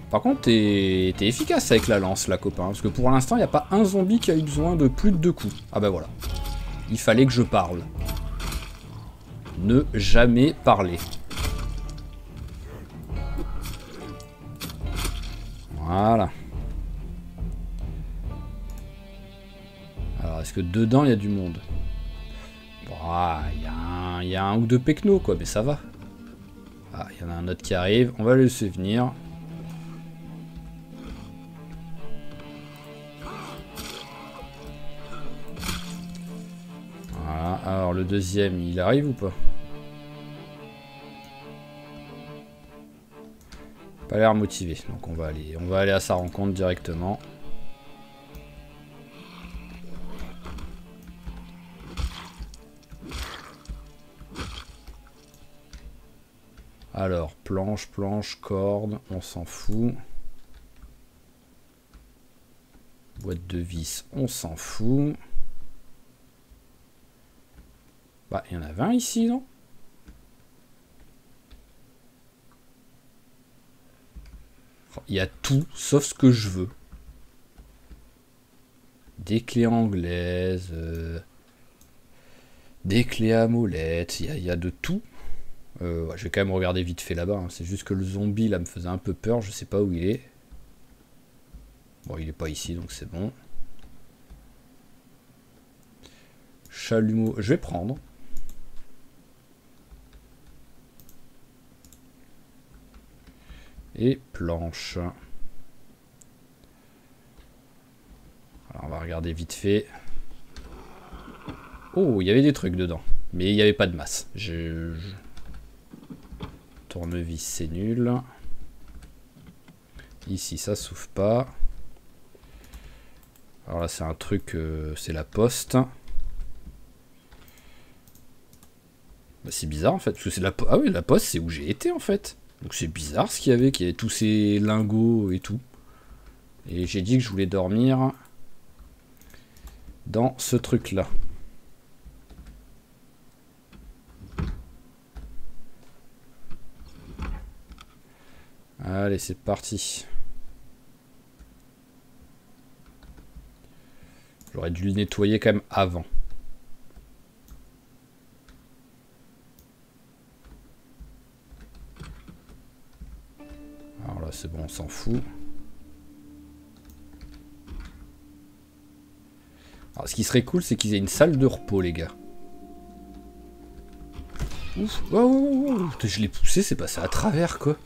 Par contre, t'es efficace avec la lance, là, copain. Parce que pour l'instant, il n'y a pas un zombie qui a eu besoin de plus de 2 coups. Ah bah voilà. Il fallait que je parle. Ne jamais parler. Voilà. Alors, est-ce que dedans, il y a du monde? Il y a un ou deux pecnos, quoi, mais ça va. Ah, il y en a un autre qui arrive. On va le laisser venir. Voilà. Alors, le deuxième, il arrive ou pas? Pas l'air motivé. Donc, on va aller à sa rencontre directement. Alors, planche, corde, on s'en fout. Boîte de vis, on s'en fout. Bah, il y en a 20 ici, non? Il y a tout, sauf ce que je veux. Des clés anglaises, des clés à molette, il y a de tout. Ouais, je vais quand même regarder vite fait là-bas. Hein. C'est juste que le zombie là me faisait un peu peur. Je sais pas où il est. Bon, il est pas ici donc c'est bon. Chalumeau, je vais prendre. Et planche. Alors on va regarder vite fait. Oh, il y avait des trucs dedans. Mais il n'y avait pas de masse. Tournevis, c'est nul. Ici, ça s'ouvre pas. Alors là, c'est un truc, c'est la poste. Bah, c'est bizarre en fait, parce que c'est la ah oui, la poste, c'est où j'ai été en fait. Donc c'est bizarre ce qu'il y avait tous ces lingots et tout. Et j'ai dit que je voulais dormir dans ce truc-là. Allez, c'est parti. J'aurais dû le nettoyer quand même avant. Alors là, c'est bon, on s'en fout. Alors, ce qui serait cool, c'est qu'ils aient une salle de repos, les gars. Ouf, oh, je l'ai poussé, c'est passé à travers, quoi.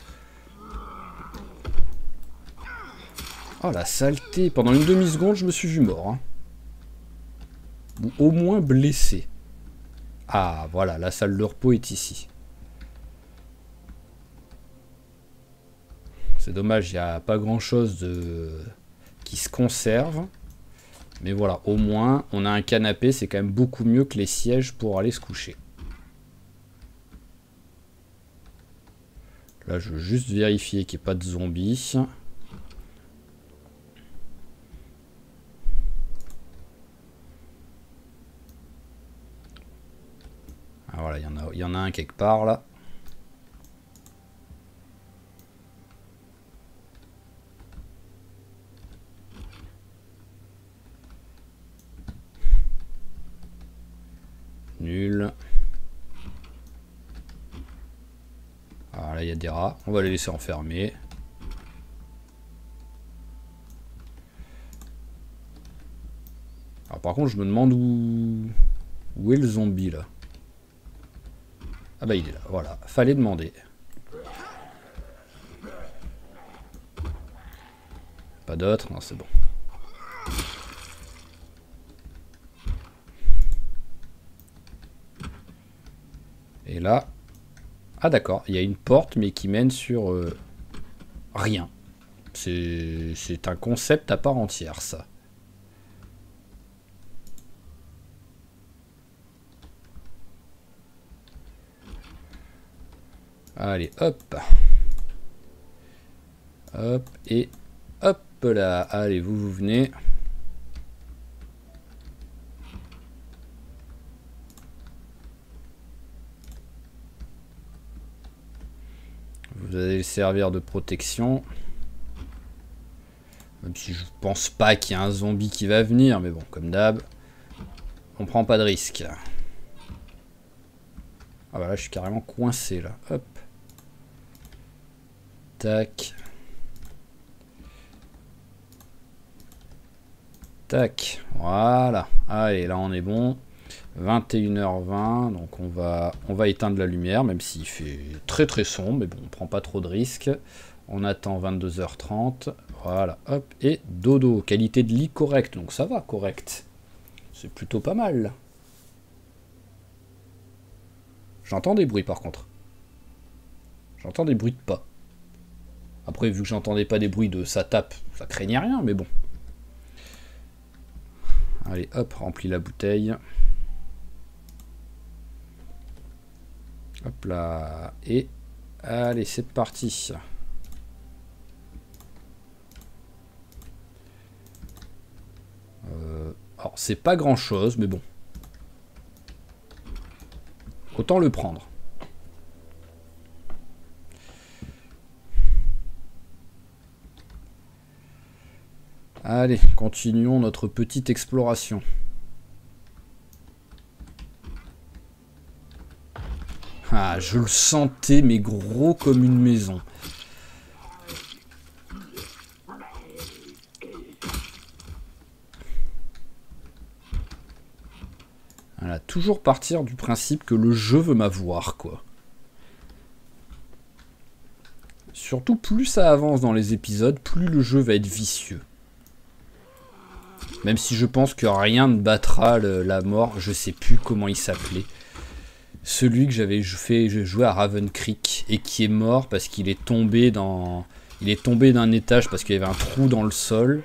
Oh, la saleté. Pendant une demi-seconde, je me suis vu mort. Hein. Ou au moins blessé. Ah, voilà, la salle de repos est ici. C'est dommage, il n'y a pas grand-chose qui se conserve. Mais voilà, au moins, on a un canapé, c'est quand même beaucoup mieux que les sièges pour aller se coucher. Là, je veux juste vérifier qu'il n'y ait pas de zombies. Ah, voilà, il y en a un quelque part, là. Nul. Ah, là, il y a des rats. On va les laisser enfermer. Alors, par contre, je me demande où est le zombie, là. Ah bah, il est là. Voilà. Fallait demander. Pas d'autres? Non, c'est bon. Et là... Ah d'accord, il y a une porte mais qui mène sur rien. C'est un concept à part entière, ça. Allez, hop. Hop, et hop là. Allez, vous venez. Vous allez servir de protection. Même si je pense pas qu'il y a un zombie qui va venir, mais bon, comme d'hab, on prend pas de risque. Ah bah là, je suis carrément coincé là. Hop. Tac. Tac. Voilà. Allez, là on est bon. 21h20, donc on va éteindre la lumière, même s'il fait très très sombre, mais bon, on prend pas trop de risques. On attend 22h30. Voilà, hop, et dodo. Qualité de lit correcte, donc ça va, correct. C'est plutôt pas mal. J'entends des bruits par contre. J'entends des bruits de pas. Après, vu que j'entendais pas des bruits de ça tape, ça craignait rien, mais bon. Allez, hop, remplis la bouteille. Hop là. Et allez, c'est parti. Alors, c'est pas grand chose, mais bon. Autant le prendre. Allez, continuons notre petite exploration. Ah, je le sentais, mais gros comme une maison. Voilà, toujours partir du principe que le jeu veut m'avoir, quoi. Surtout, plus ça avance dans les épisodes, plus le jeu va être vicieux. Même si je pense que rien ne battra la mort, je sais plus comment il s'appelait. Celui que j'avais fait jouer à Raven Creek et qui est mort parce qu'il est tombé dans... Il est tombé d'un étage parce qu'il y avait un trou dans le sol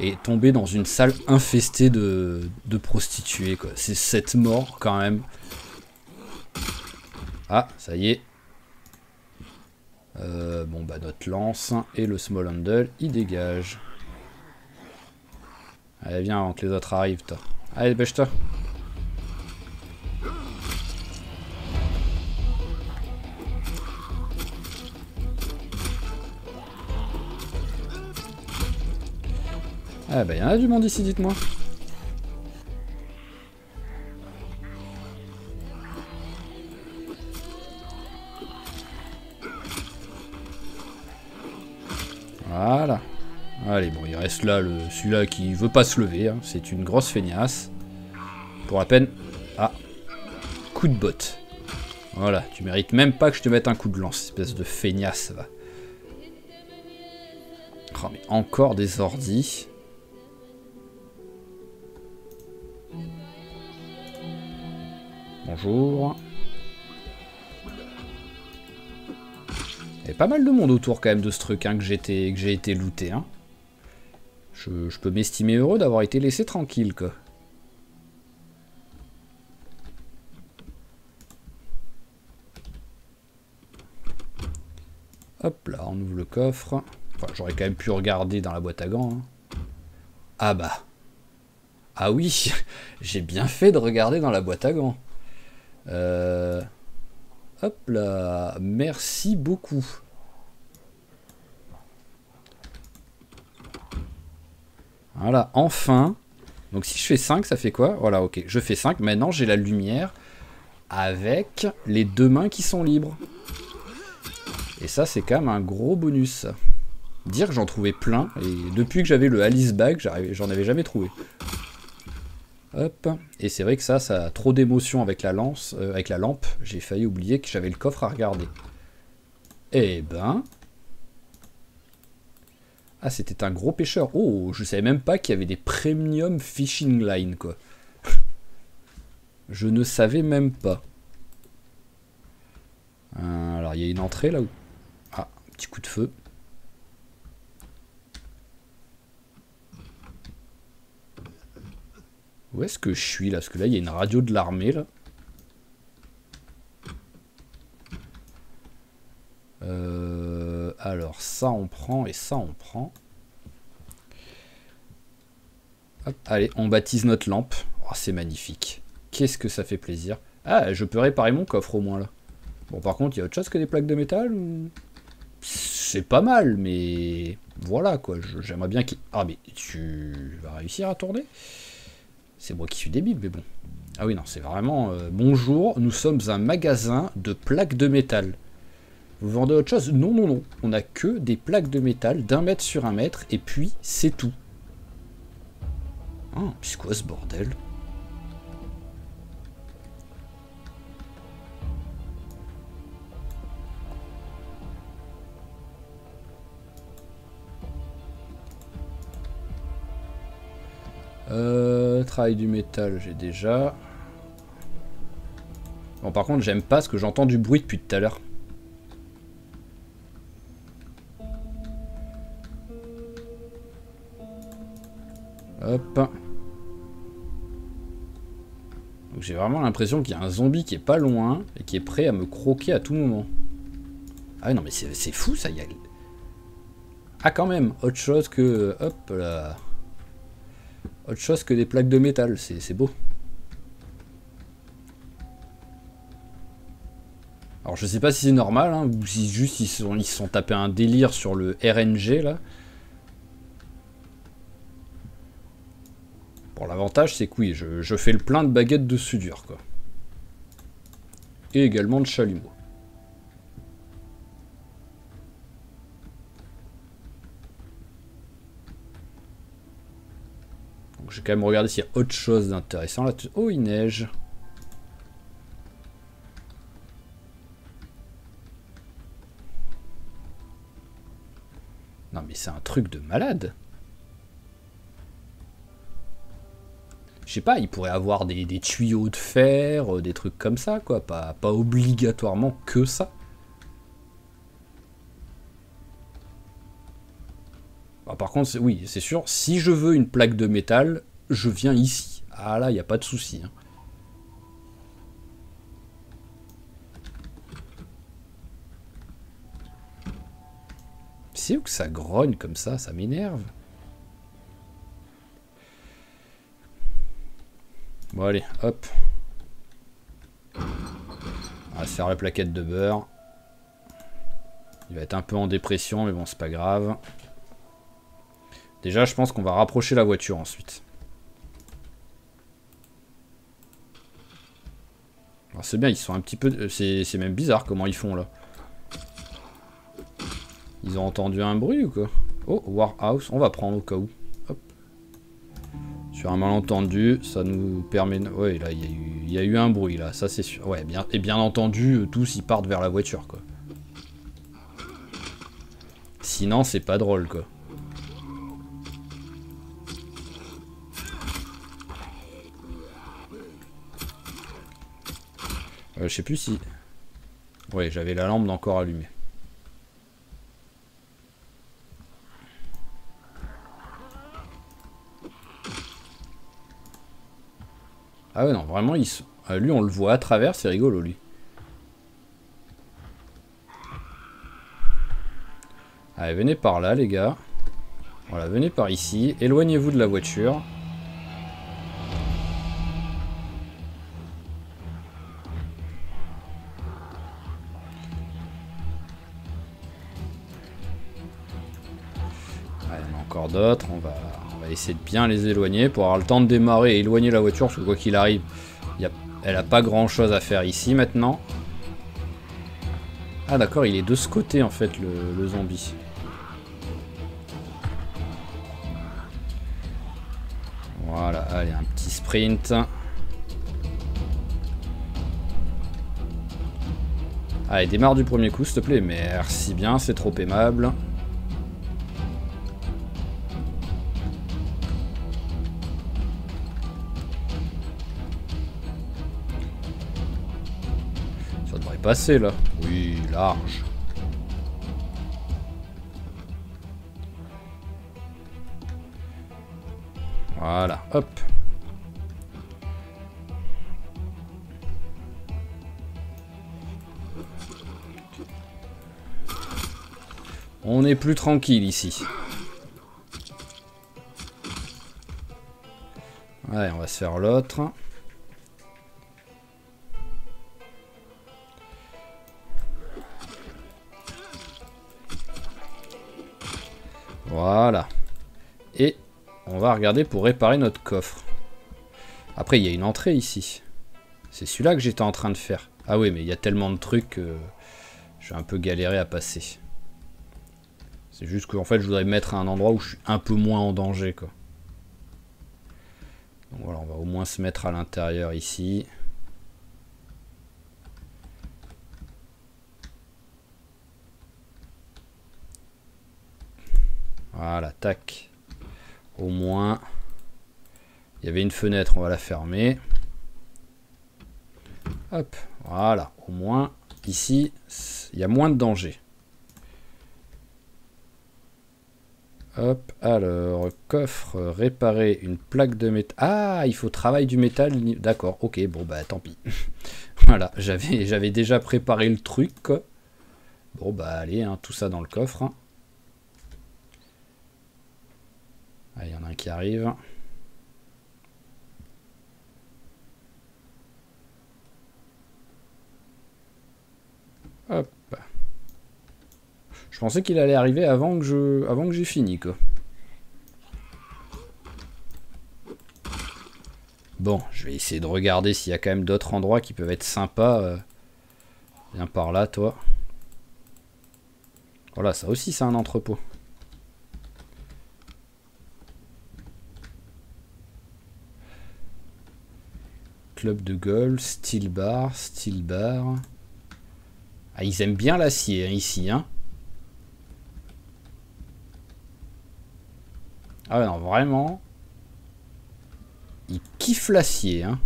et est tombé dans une salle infestée de prostituées, quoi. C'est cette mort quand même. Ah, ça y est. Bon bah notre lance et le small handle, il dégage. Allez viens avant que les autres arrivent, toi. Allez dépêche-toi. Ah bah y'en a du monde ici, dites-moi. Voilà. Allez, bon, il reste là celui-là qui veut pas se lever. Hein. C'est une grosse feignasse. Pour la peine... Ah. Coup de botte. Voilà, tu mérites même pas que je te mette un coup de lance, espèce de feignasse, va. Oh, mais encore des ordis. Bonjour. Il y a pas mal de monde autour quand même de ce truc hein, que j'ai été looté. Hein. Je peux m'estimer heureux d'avoir été laissé tranquille, quoi. Hop là, on ouvre le coffre. Enfin, j'aurais quand même pu regarder dans la boîte à gants. Hein. Ah bah. Ah oui, j'ai bien fait de regarder dans la boîte à gants. Hop là, merci beaucoup. Voilà, enfin. Donc si je fais 5, ça fait quoi? Voilà, ok, je fais 5. Maintenant, j'ai la lumière avec les deux mains qui sont libres. Et ça, c'est quand même un gros bonus. Dire que j'en trouvais plein. Et depuis que j'avais le Alice Bag, j'en avais jamais trouvé. Hop. Et c'est vrai que ça a trop d'émotion avec la lance, avec la lampe. J'ai failli oublier que j'avais le coffre à regarder. Eh ben... Ah, c'était un gros pêcheur. Oh, je savais même pas qu'il y avait des premium fishing line, quoi. Je ne savais même pas. Alors, il y a une entrée, là où... Ah, petit coup de feu. Où est-ce que je suis, là? Parce que là, il y a une radio de l'armée, là. Alors ça on prend et ça on prend. Hop, allez, on baptise notre lampe. Oh, c'est magnifique. Qu'est-ce que ça fait plaisir. Ah, je peux réparer mon coffre au moins là. Bon, par contre, il y a autre chose que des plaques de métal ou... C'est pas mal, mais... Voilà, quoi. J'aimerais bien qu'il... Ah, mais tu vas réussir à tourner? C'est moi qui suis débile, mais bon. Ah oui, non, c'est vraiment... bonjour, nous sommes un magasin de plaques de métal. Vous vendez autre chose? Non, non, non. On a que des plaques de métal d'1 mètre sur 1 mètre, et puis c'est tout. Ah, c'est quoi ce bordel? Travail du métal, j'ai déjà. Bon, par contre, j'aime pas parce que j'entends du bruit depuis tout à l'heure. Hop. Donc j'ai vraiment l'impression qu'il y a un zombie qui est pas loin et qui est prêt à me croquer à tout moment. Ah non mais c'est fou ça, y a... Ah quand même, autre chose que... Hop là. Autre chose que des plaques de métal, c'est beau. Alors je sais pas si c'est normal, hein, ou si juste ils se sont tapés un délire sur le RNG là. Bon, l'avantage c'est que oui, je fais le plein de baguettes de soudure quoi. Et également de chalumeau. Donc je vais quand même regarder s'il y a autre chose d'intéressant là. Oh, il neige. Non mais c'est un truc de malade. Je sais pas, il pourrait avoir des tuyaux de fer, des trucs comme ça, quoi. Pas obligatoirement que ça. Bah, par contre, oui, c'est sûr, si je veux une plaque de métal, je viens ici. Ah là, il n'y a pas de souci. Hein. C'est où que ça grogne comme ça m'énerve. Bon allez, hop. On va se faire la plaquette de beurre. Il va être un peu en dépression, mais bon, c'est pas grave. Déjà, je pense qu'on va rapprocher la voiture ensuite. C'est bien, ils sont un petit peu... C'est même bizarre comment ils font là. Ils ont entendu un bruit ou quoi? Oh, Warehouse, on va prendre au cas où. Hop. Sur un malentendu, ça nous permet... Ouais, là, il y a eu un bruit, là, ça c'est sûr. Ouais, bien, et bien entendu, tous ils partent vers la voiture, quoi. Sinon, c'est pas drôle, quoi. Je sais plus si... Ouais, j'avais la lampe encore allumée. Ah ouais, non, vraiment, lui, on le voit à travers, c'est rigolo, lui. Allez, venez par là, les gars. Voilà, venez par ici. Éloignez-vous de la voiture. Allez, il y en a encore d'autres. On va essayer de bien les éloigner pour avoir le temps de démarrer et éloigner la voiture. Parce que quoi qu'il arrive, elle a pas grand-chose à faire ici, maintenant. Ah d'accord, il est de ce côté, en fait, le zombie. Voilà, allez, un petit sprint. Allez, démarre du premier coup, s'il te plaît. Merci bien, c'est trop aimable. Ça devrait passer, là. Oui, large. Voilà, hop. On est plus tranquille ici. Ouais, on va se faire l'autre. Voilà. Et on va regarder pour réparer notre coffre. Après, il y a une entrée ici. C'est celui-là que j'étais en train de faire. Ah oui, mais il y a tellement de trucs que je vais un peu galérer à passer. C'est juste qu'en fait, je voudrais me mettre à un endroit où je suis un peu moins en danger, quoi. Donc voilà, on va au moins se mettre à l'intérieur ici. Voilà, tac. Au moins, il y avait une fenêtre, on va la fermer. Hop, voilà. Au moins, ici, il y a moins de danger. Hop, alors, coffre, réparer une plaque de métal. Ah, il faut travail du métal. D'accord, ok, bon, bah tant pis. Voilà, j'avais déjà préparé le truc, quoi. Bon, bah allez, hein, tout ça dans le coffre. Hein. Ah, il y en a un qui arrive. Hop. Je pensais qu'il allait arriver avant que j'ai fini, quoi. Bon, je vais essayer de regarder s'il y a quand même d'autres endroits qui peuvent être sympas. Viens par là, toi. Voilà, ça aussi, c'est un entrepôt. Club de golf, steel bar. Ah, ils aiment bien l'acier, hein, ici, hein. Ah non, vraiment. Ils kiffent l'acier, hein.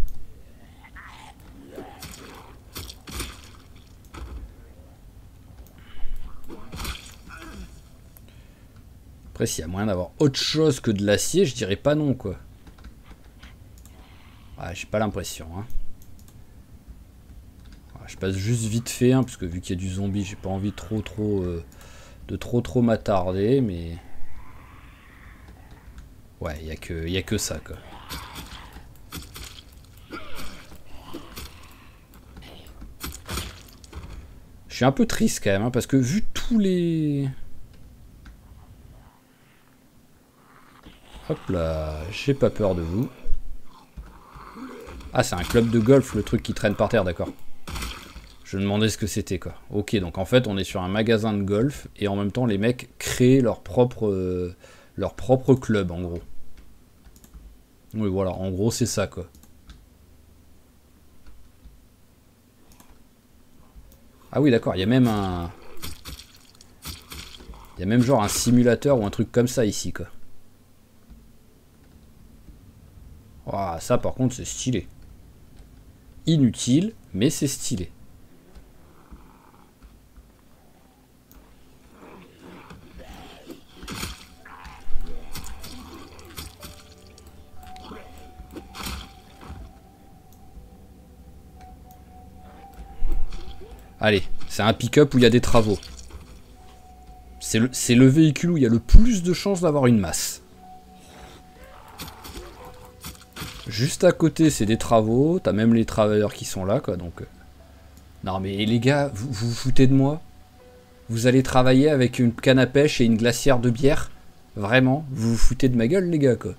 Après, s'il y a moyen d'avoir autre chose que de l'acier, je dirais pas non, quoi. Ah, j'ai pas l'impression, hein. Je passe juste vite fait, hein, parce que vu qu'il y a du zombie, j'ai pas envie de trop m'attarder, mais... Ouais, il y a que ça, quoi. Je suis un peu triste, quand même, hein, parce que vu tous les... Hop là, j'ai pas peur de vous. Ah, c'est un club de golf, le truc qui traîne par terre, d'accord. Je me demandais ce que c'était, quoi. Ok, donc en fait, on est sur un magasin de golf, et en même temps, les mecs créent leur propre club, en gros. Oui, voilà, en gros, c'est ça, quoi. Ah oui, d'accord, il y a même un... Il y a même genre un simulateur ou un truc comme ça, ici, quoi. Oh, ça, par contre, c'est stylé. Inutile, mais c'est stylé. Allez, c'est un pick-up où il y a des travaux. C'est le véhicule où il y a le plus de chances d'avoir une masse. Juste à côté, c'est des travaux. T'as même les travailleurs qui sont là, quoi. Donc, non, mais les gars, vous vous foutez de moi? Vous allez travailler avec une canne à pêche et une glacière de bière? Vraiment? Vous vous foutez de ma gueule, les gars, quoi.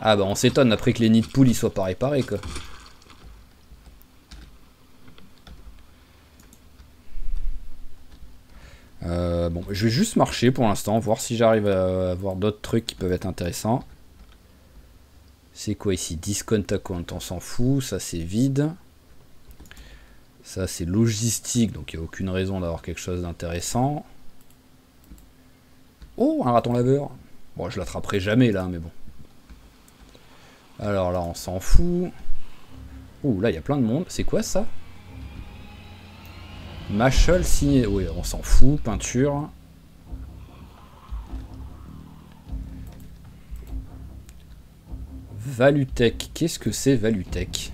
Ah bah, on s'étonne après que les nids de poules ils soient pas réparés, quoi. Bon, je vais juste marcher pour l'instant, voir si j'arrive à voir d'autres trucs qui peuvent être intéressants. C'est quoi ici? Discount account, on s'en fout, ça c'est vide. Ça c'est logistique, donc il n'y a aucune raison d'avoir quelque chose d'intéressant. Oh, un raton laveur. Bon, je l'attraperai jamais là, mais bon. Alors là, on s'en fout. Ouh, là, il y a plein de monde. C'est quoi ça? Machel signé. Oui, on s'en fout. Peinture. Valutech. Qu'est-ce que c'est Valutech?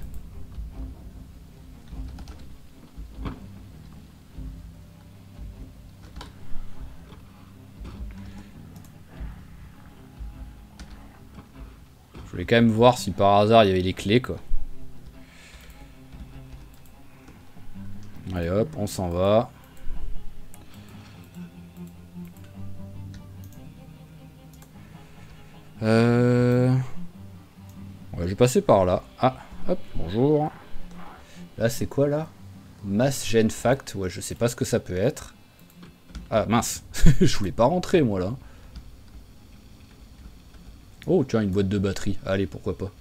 voulais quand même voir si par hasard il y avait les clés, quoi. Allez hop, on s'en va. Ouais, je vais passer par là. Ah, hop, bonjour. Là, c'est quoi, là? Mass Gen Fact. Ouais, je sais pas ce que ça peut être. Ah, mince. Je voulais pas rentrer, moi, là. Oh, tiens, une boîte de batterie. Allez, pourquoi pas.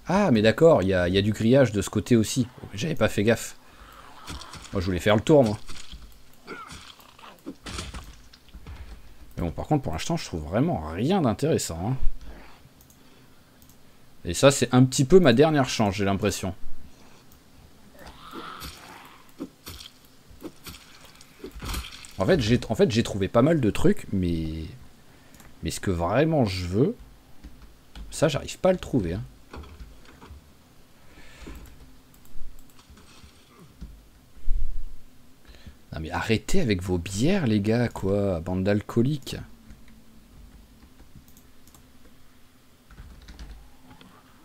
Ah, mais d'accord, il y a du grillage de ce côté aussi. J'avais pas fait gaffe. Moi, je voulais faire le tour, moi. Mais bon, par contre, pour l'instant, je trouve vraiment rien d'intéressant. Hein. Et ça, c'est un petit peu ma dernière chance, j'ai l'impression. En fait, j'ai trouvé pas mal de trucs, mais ce que vraiment je veux, ça, j'arrive pas à le trouver. Hein. Non mais arrêtez avec vos bières, les gars, quoi, bande d'alcooliques.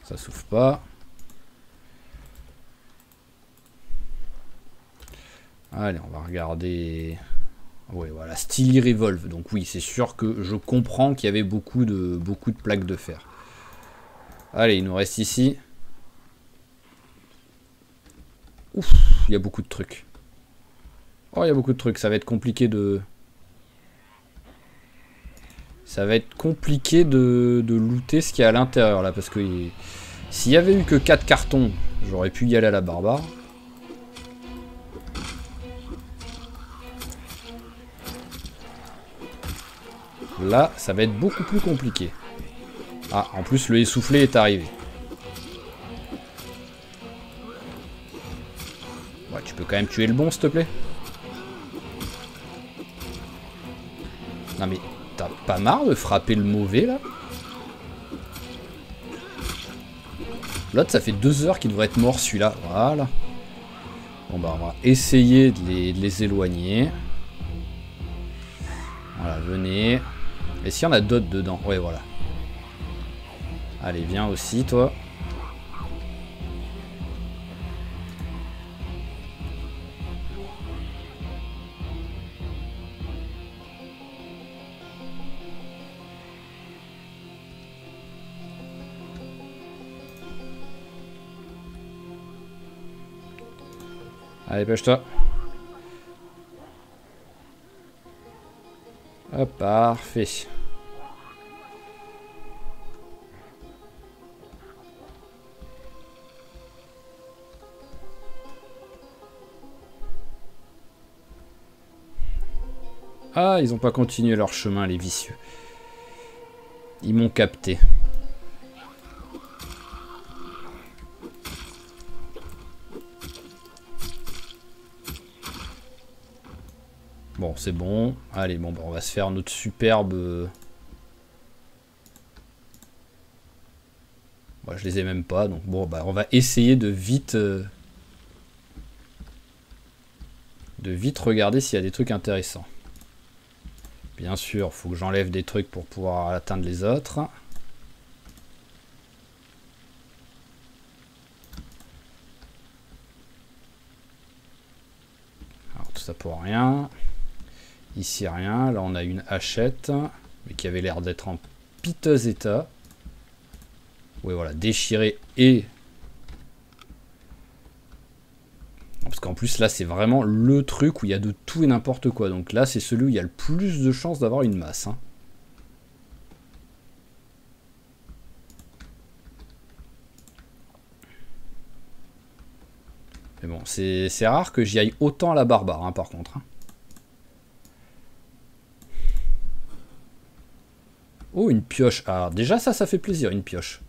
Ça s'ouvre pas. Allez, on va regarder... Oui, voilà, Steely Revolve. Donc oui, c'est sûr que je comprends qu'il y avait beaucoup de plaques de fer. Allez, il nous reste ici. Ouf, il y a beaucoup de trucs. Oh, il y a beaucoup de trucs. Ça va être compliqué de... Ça va être compliqué de looter ce qu'il y a à l'intérieur, là. Parce que s'il y avait eu que 4 cartons, j'aurais pu y aller à la barbare. Là, ça va être beaucoup plus compliqué. Ah, en plus, le essoufflé est arrivé. Ouais, tu peux quand même tuer le bon, s'il te plaît. Non mais, t'as pas marre de frapper le mauvais, là? L'autre, ça fait 2 heures qu'il devrait être mort, celui-là. Voilà. Bon, bah, on va essayer de les éloigner. Voilà, venez. Et s'il y en a d'autres dedans? Ouais, voilà. Allez, viens aussi, toi. Allez, pêche-toi. Hop, parfait. Ah, ils ont pas continué leur chemin, les vicieux. Ils m'ont capté. Bon, c'est bon. Allez, bon, bah, on va se faire notre superbe... Bon, je les ai même pas, donc bon, bah, on va essayer de vite regarder s'il y a des trucs intéressants. Bien sûr, faut que j'enlève des trucs pour pouvoir atteindre les autres. Alors, tout ça pour rien. Ici, rien. Là, on a une hachette, mais qui avait l'air d'être en piteux état. Oui, voilà, déchirée et... Parce qu'en plus, là, c'est vraiment le truc où il y a de tout et n'importe quoi. Donc là, c'est celui où il y a le plus de chances d'avoir une masse. Hein. Mais bon, c'est rare que j'y aille autant à la barbare, hein, par contre. Hein. Oh, une pioche. Ah, déjà, ça fait plaisir, une pioche.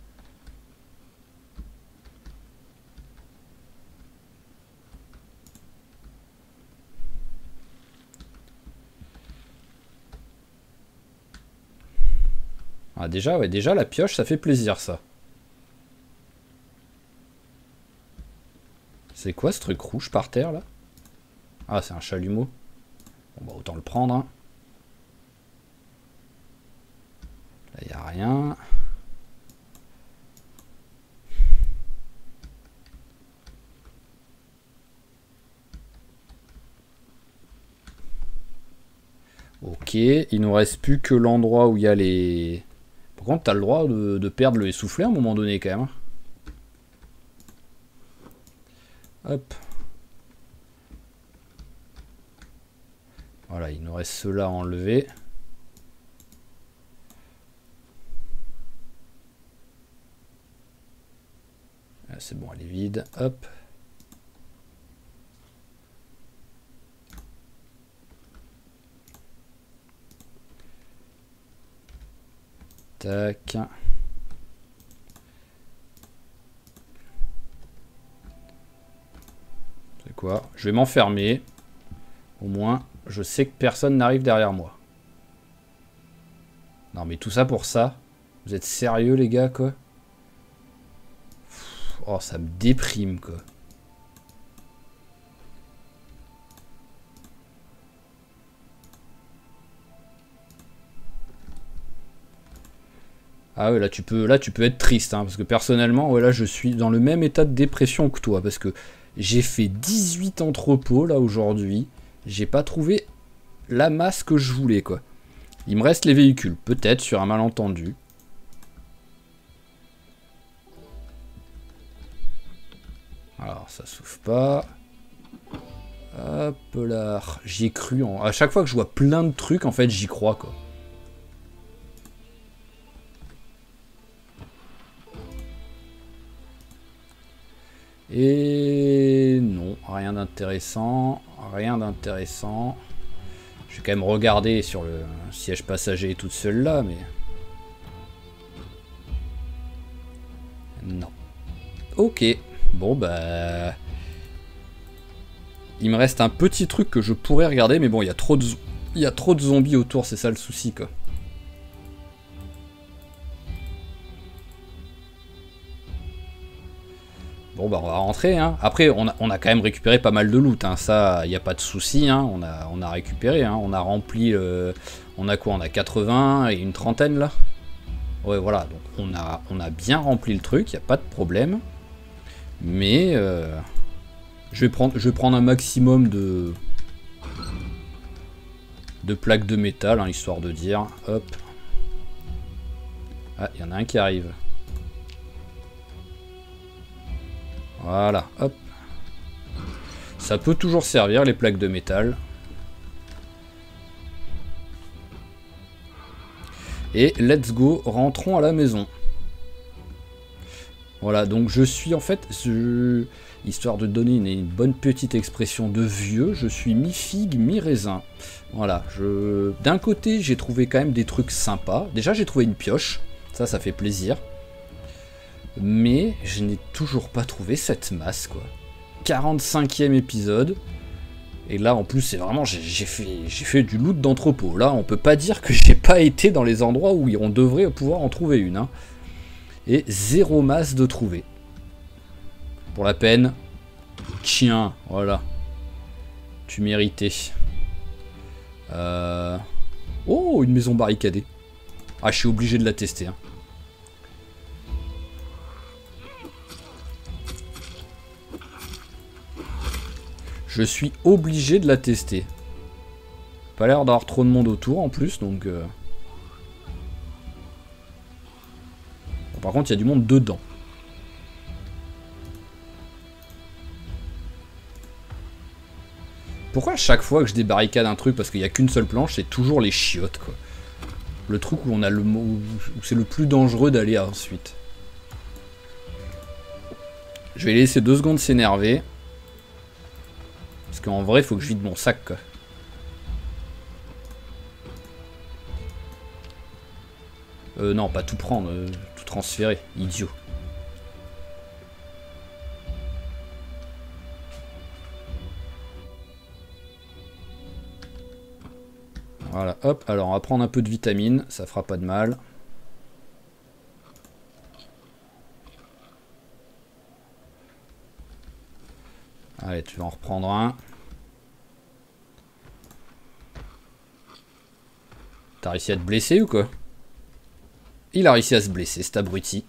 Ah, déjà, ouais, déjà, la pioche, ça fait plaisir, ça. C'est quoi ce truc rouge par terre, là? Ah, c'est un chalumeau. Bon, bah, autant le prendre, hein. Là, il n'y a rien. Ok, il nous reste plus que l'endroit où il y a les... Par contre, t'as le droit de perdre le essoufflé à un moment donné, quand même. Hop. Voilà, il nous reste ceux-là à enlever. C'est bon, elle est vide. Hop. Tac. C'est quoi? Je vais m'enfermer. Au moins, je sais que personne n'arrive derrière moi. Non mais tout ça pour ça? Vous êtes sérieux les gars quoi? Oh ça me déprime quoi. Ah ouais là tu peux être triste hein, parce que personnellement ouais, là je suis dans le même état de dépression que toi parce que j'ai fait 18 entrepôts là aujourd'hui. J'ai pas trouvé la masse que je voulais quoi. Il me reste les véhicules, peut-être sur un malentendu. Alors ça s'ouvre pas. Hop là. J'y ai cru. À chaque fois que je vois plein de trucs, en fait, j'y crois quoi. Et non, rien d'intéressant. Rien d'intéressant. Je vais quand même regarder sur le siège passager toute seule là, mais... Non. Ok. Bon, bah... Il me reste un petit truc que je pourrais regarder, mais bon, il y a trop de zombies autour, c'est ça le souci, quoi. Bon, bah, on va rentrer, hein. Après, on a quand même récupéré pas mal de loot, hein. Ça, il n'y a pas de souci, hein. On a récupéré, hein. On a rempli... On a quoi? On a 80 et une trentaine, là. Ouais, voilà. Donc, on a bien rempli le truc, il n'y a pas de problème. Mais... je vais prendre un maximum de plaques de métal, hein, histoire de dire. Hop. Ah, il y en a un qui arrive. Voilà, hop. Ça peut toujours servir, les plaques de métal. Et let's go, rentrons à la maison. Voilà, donc je suis en fait... Histoire de donner une bonne petite expression de vieux, je suis mi-figue, mi-raisin. Voilà, d'un côté, j'ai trouvé quand même des trucs sympas. Déjà, j'ai trouvé une pioche. Ça fait plaisir. Mais je n'ai toujours pas trouvé cette masse, quoi. 45e épisode. Et là, en plus, c'est vraiment... J'ai fait du loot d'entrepôt. Là, on peut pas dire que j'ai pas été dans les endroits où on devrait pouvoir en trouver une. Hein. Et zéro masse de trouver. Pour la peine. Tiens, voilà. Tu méritais. Oh, une maison barricadée. Ah, je suis obligé de la tester. Hein. Je suis obligé de la tester. Pas l'air d'avoir trop de monde autour en plus, donc... Bon, par contre, il y a du monde dedans. Pourquoi à chaque fois que je débarricade un truc parce qu'il n'y a qu'une seule planche, c'est toujours les chiottes, quoi. Le truc où on a où c'est le plus dangereux d'aller ensuite. Je vais laisser 2 secondes s'énerver. Parce qu'en vrai, il faut que je vide mon sac, quoi. Non, pas tout prendre, tout transférer, idiot. Voilà, hop, alors on va prendre un peu de vitamine, ça fera pas de mal. Allez, tu vas en reprendre un. T'as réussi à te blesser ou quoi? Il a réussi à se blesser, cet abruti.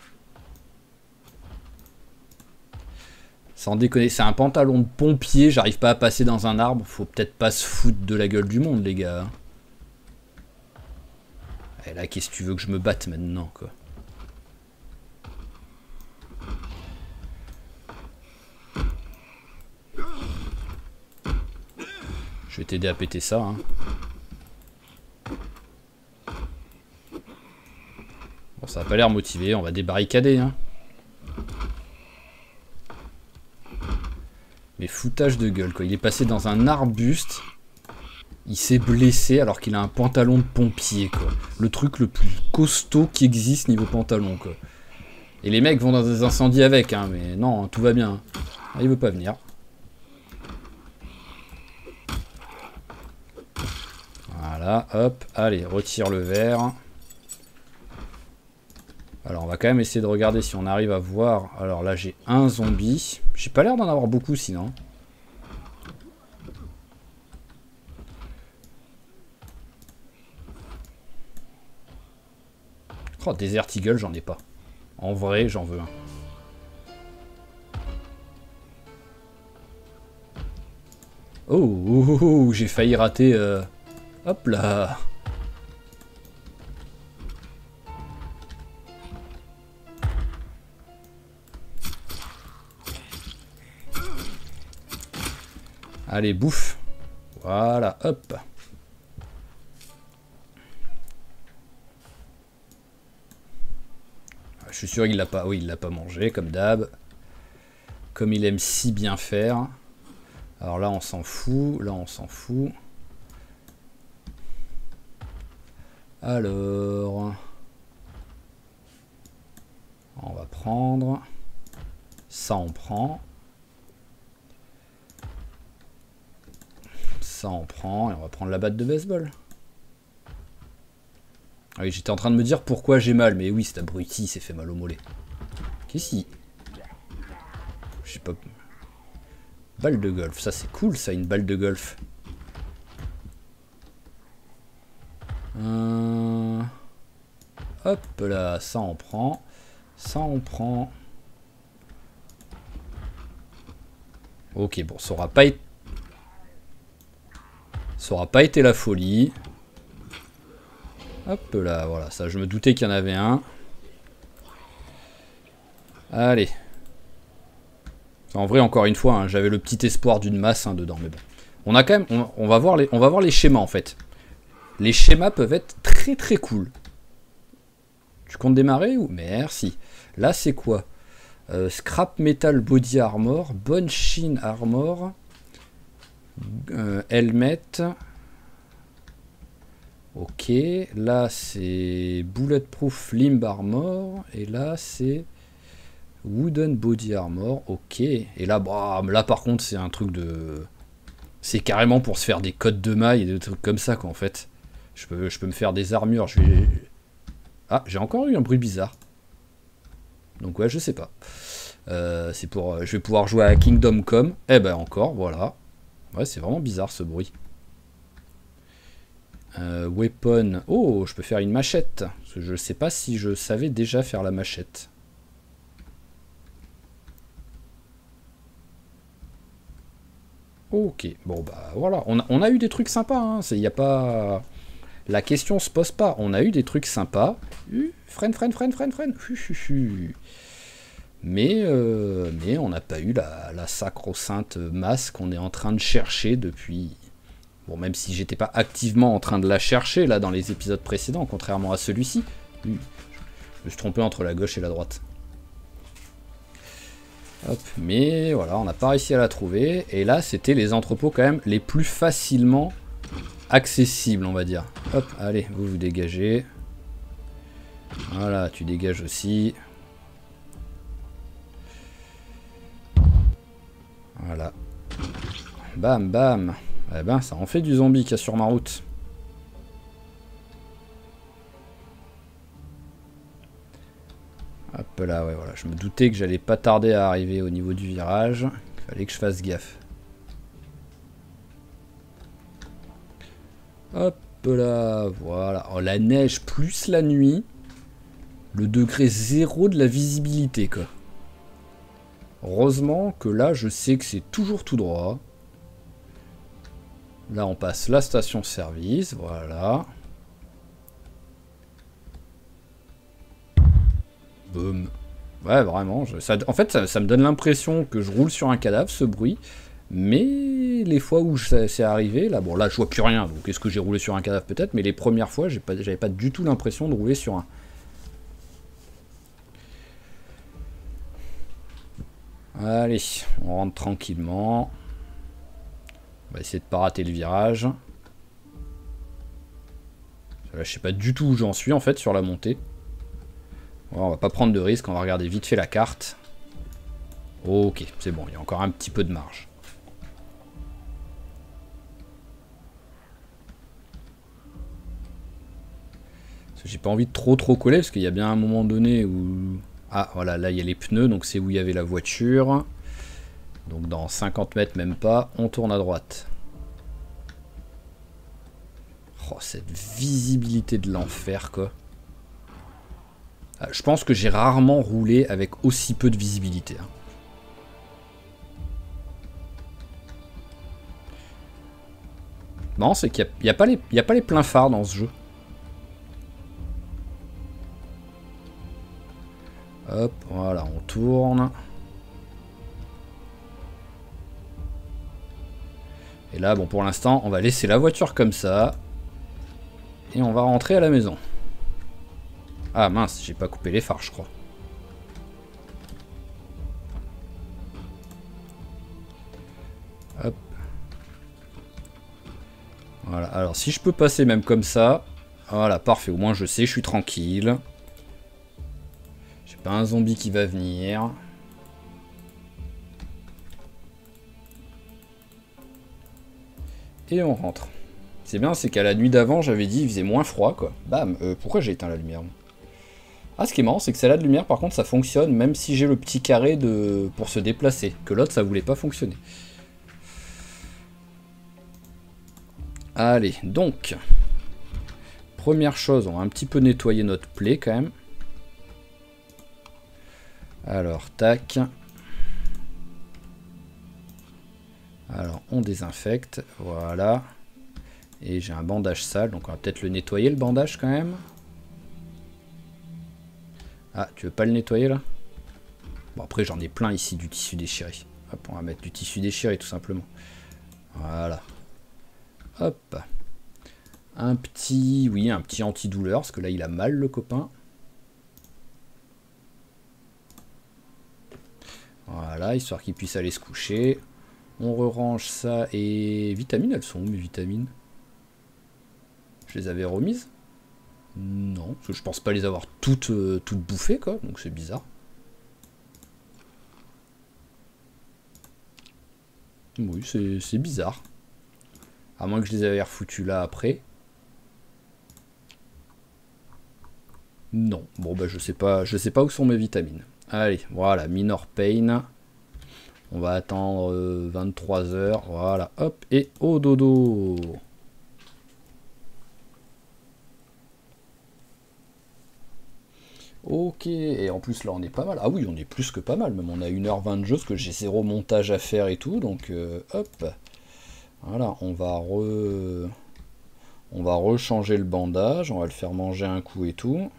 Sans déconner, c'est un pantalon de pompier, j'arrive pas à passer dans un arbre. Faut peut-être pas se foutre de la gueule du monde, les gars. Et là, qu'est-ce que tu veux que je me batte maintenant, quoi? Je vais t'aider à péter ça, hein. Bon, ça a pas l'air motivé, on va débarricader, hein. Mais foutage de gueule, quoi. Il est passé dans un arbuste. Il s'est blessé alors qu'il a un pantalon de pompier, quoi. Le truc le plus costaud qui existe niveau pantalon, quoi. Et les mecs vont dans des incendies avec, hein. Mais non, tout va bien. Ah, il veut pas venir. Voilà, hop. Allez, retire le verre. Alors, on va quand même essayer de regarder si on arrive à voir. Alors là, j'ai un zombie. J'ai pas l'air d'en avoir beaucoup, sinon. Oh, Desert Eagle, j'en ai pas. En vrai, j'en veux un. Oh, j'ai failli rater... Hop là. Allez, bouffe. Voilà, hop. Je suis sûr qu'il l'a pas... Oui, il l'a pas mangé, comme d'hab. Comme il aime si bien faire. Alors là, on s'en fout. Là, on s'en fout. Alors... On va prendre... Ça, on prend. Ça, on prend. Et on va prendre la batte de baseball. Ah oui, j'étais en train de me dire pourquoi j'ai mal. Mais oui, cet abruti s'est fait mal au mollet. Qu'est-ce qu'il... Je sais pas... Balle de golf. Ça, c'est cool, ça, une balle de golf. Hop là, ça, on prend. Ça, on prend. Ok, bon, ça aura pas été... Ça aura pas été la folie. Hop là, voilà, ça, je me doutais qu'il y en avait un. Allez. En vrai, encore une fois, hein, j'avais le petit espoir d'une masse hein, dedans, mais bon. On a quand même... On va voir les schémas, en fait. Les schémas peuvent être très très cool. Tu comptes démarrer ou... Merci. Là, c'est quoi? Scrap Metal Body Armor, Bone Shin Armor, Helmet. Ok, là c'est Bulletproof Limb Armor, et là c'est Wooden Body Armor, ok. Et là, bah, là par contre c'est un truc de... C'est carrément pour se faire des cottes de mailles et des trucs comme ça quoi en fait. Je peux me faire des armures, je vais... Ah, j'ai encore eu un bruit bizarre. Donc ouais, je sais pas. C'est pour... je vais pouvoir jouer à Kingdom Come. Eh ben encore, voilà. Ouais, c'est vraiment bizarre ce bruit. Weapon. Oh, je peux faire une machette. Parce que je sais pas si je savais déjà faire la machette. Ok, bon bah voilà. On a eu des trucs sympas. Hein. Y a pas... La question se pose pas. On a eu des trucs sympas. Freine. Mais on n'a pas eu la sacro-sainte masse qu'on est en train de chercher depuis... Bon, même si j'étais pas activement en train de la chercher, là, dans les épisodes précédents, contrairement à celui-ci. Je me suis trompé entre la gauche et la droite. Hop, mais voilà, on n'a pas réussi à la trouver. Et là, c'était les entrepôts, quand même, les plus facilement accessibles, on va dire. Hop, allez, vous dégagez. Voilà, tu dégages aussi. Voilà. Bam, bam. Eh ben, ça en fait du zombie qu'il y a sur ma route. Hop là, ouais, voilà. Je me doutais que j'allais pas tarder à arriver au niveau du virage. Il fallait que je fasse gaffe. Hop là, voilà. Oh, la neige plus la nuit. Le degré zéro de la visibilité, quoi. Heureusement que là, je sais que c'est toujours tout droit. Là, on passe la station-service, voilà. Boum. Ouais, vraiment. En fait, ça me donne l'impression que je roule sur un cadavre, ce bruit. Mais les fois où c'est arrivé, là, bon, là, je vois plus rien. Donc, est-ce que j'ai roulé sur un cadavre peut-être? Mais les premières fois, j'avais pas du tout l'impression de rouler sur un. Allez, on rentre tranquillement. On va essayer de pas rater le virage. Là, je sais pas du tout où j'en suis en fait sur la montée. Ouais, on va pas prendre de risque, on va regarder vite fait la carte. Ok, c'est bon, il y a encore un petit peu de marge. J'ai pas envie de trop coller parce qu'il y a bien un moment donné où... Ah voilà, là il y a les pneus, donc c'est où il y avait la voiture. Donc dans 50 mètres même pas, on tourne à droite. Oh, cette visibilité de l'enfer quoi. Je pense que j'ai rarement roulé avec aussi peu de visibilité. Hein. Non, c'est qu'il n'y a pas les pleins phares dans ce jeu. Hop, voilà, on tourne. Et là, bon, pour l'instant, on va laisser la voiture comme ça. Et on va rentrer à la maison. Ah mince, j'ai pas coupé les phares, je crois. Hop. Voilà, alors si je peux passer même comme ça. Voilà, parfait, au moins je sais, je suis tranquille. J'ai pas un zombie qui va venir. Et on rentre. C'est bien, c'est qu'à la nuit d'avant, j'avais dit il faisait moins froid, quoi. Bam, pourquoi j'ai éteint la lumière? Ah, ce qui est marrant, c'est que celle-là de lumière, par contre, ça fonctionne, même si j'ai le petit carré pour se déplacer. Que l'autre, ça voulait pas fonctionner. Allez, donc... Première chose, on va un petit peu nettoyer notre plaie, quand même. Alors, tac. Alors, on désinfecte, voilà. Et j'ai un bandage sale, donc on va peut-être le nettoyer, le bandage, quand même. Ah, tu veux pas le nettoyer, là? Bon, après, j'en ai plein ici, du tissu déchiré. Hop, on va mettre du tissu déchiré, tout simplement. Voilà. Hop. Un petit antidouleur, parce que là, il a mal, le copain. Voilà, histoire qu'il puisse aller se coucher. On re-range ça, et... Vitamines, elles sont où, mes vitamines? Je les avais remises? Non, parce que je pense pas les avoir toutes bouffées, quoi, donc c'est bizarre. Oui, c'est bizarre. À moins que je les avais refoutues là après. Non, bon bah je sais pas où sont mes vitamines. Allez, voilà, Minor Pain. On va attendre 23 heures, voilà, hop, et au dodo. Ok, et en plus là on est pas mal. Ah oui, on est plus que pas mal, même on a 1h20 de jeu, parce que j'ai 0 montage à faire et tout, donc hop. Voilà, on va rechanger le bandage, on va le faire manger un coup et tout.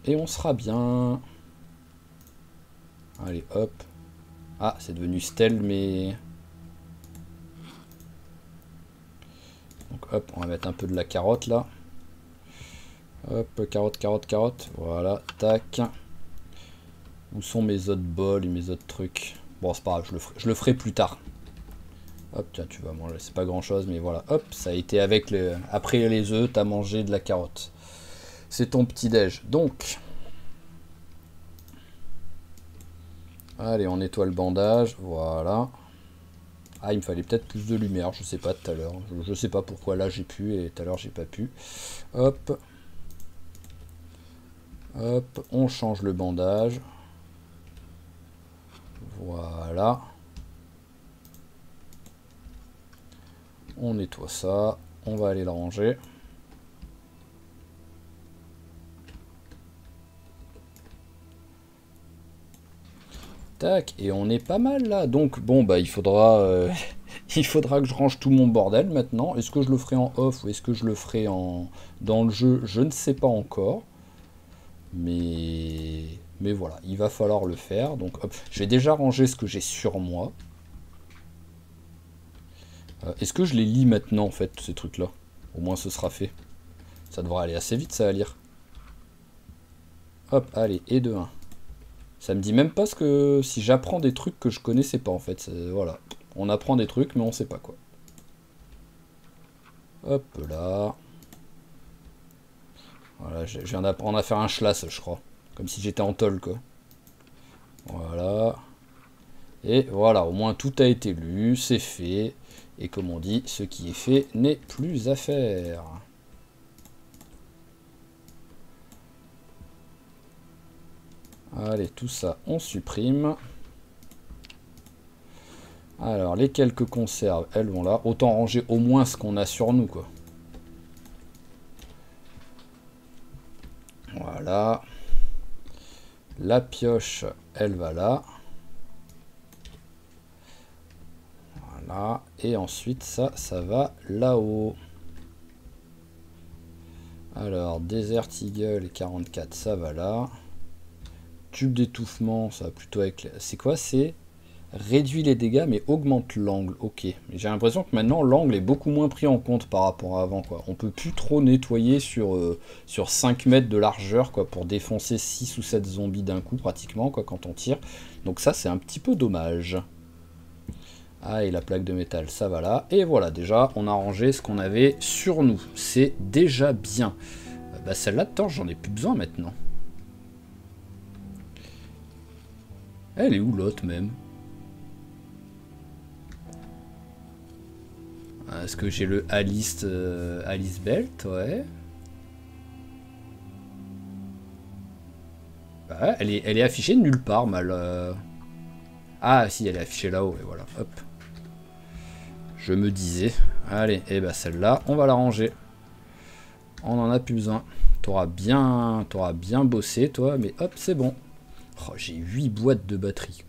Et on sera bien. Allez, hop. Ah, c'est devenu Stell, mais... Donc hop, on va mettre un peu de la carotte là. Hop, carotte. Voilà, tac. Où sont mes autres bols et mes autres trucs? Bon, c'est pas grave, je le ferai plus tard. Hop, tiens, tu vas manger, c'est pas grand chose, mais voilà. Hop, ça a été avec le... Après les œufs, t'as mangé de la carotte. C'est ton petit-déj. Donc... Allez, on nettoie le bandage, voilà. Ah, il me fallait peut-être plus de lumière, je sais pas tout à l'heure. Je sais pas pourquoi là j'ai pu et tout à l'heure j'ai pas pu. Hop. Hop, on change le bandage. Voilà. On nettoie ça. On va aller le ranger. Tac, et on est pas mal là. Donc bon bah il faudra il faudra que je range tout mon bordel maintenant. Est-ce que je le ferai en off ou est-ce que je le ferai dans le jeu? Je ne sais pas encore. Mais voilà, il va falloir le faire. Donc hop, je vais déjà ranger ce que j'ai sur moi. Est-ce que je les lis maintenant en fait, ces trucs là? Au moins ce sera fait. Ça devrait aller assez vite ça à lire. Hop, allez, et de 1. Ça me dit même pas ce que si j'apprends des trucs que je connaissais pas en fait. Voilà, on apprend des trucs mais on sait pas quoi. Hop là. Voilà, je viens d'apprendre à faire un schlass, je crois. Comme si j'étais en tôle, quoi. Voilà. Et voilà, au moins tout a été lu, c'est fait. Et comme on dit, ce qui est fait n'est plus à faire. Allez, tout ça, on supprime. Alors, les quelques conserves, elles vont là. Autant ranger au moins ce qu'on a sur nous, quoi. Voilà. La pioche, elle va là. Voilà. Et ensuite, ça va là-haut. Alors, Desert Eagle 44, ça va là. Tube d'étouffement, ça va plutôt avec... C'est quoi? C'est réduit les dégâts, mais augmente l'angle. Ok. J'ai l'impression que maintenant, l'angle est beaucoup moins pris en compte par rapport à avant, quoi. On peut plus trop nettoyer sur 5 mètres de largeur, quoi, pour défoncer 6 ou 7 zombies d'un coup, pratiquement, quoi, quand on tire. Donc ça, c'est un petit peu dommage. Ah, et la plaque de métal, ça va là. Et voilà, déjà, on a rangé ce qu'on avait sur nous. C'est déjà bien. Bah, celle-là de torche, j'en ai plus besoin maintenant. Elle est où l'autre même? Est-ce que j'ai le Alice Belt? Ouais. Bah, elle est affichée nulle part, mal. Ah si, elle est affichée là-haut, et voilà. Hop. Je me disais. Allez, et bah celle-là, on va la ranger. On en a plus besoin. T'auras bien bossé, toi, mais hop, c'est bon. Oh, j'ai 8 boîtes de batterie.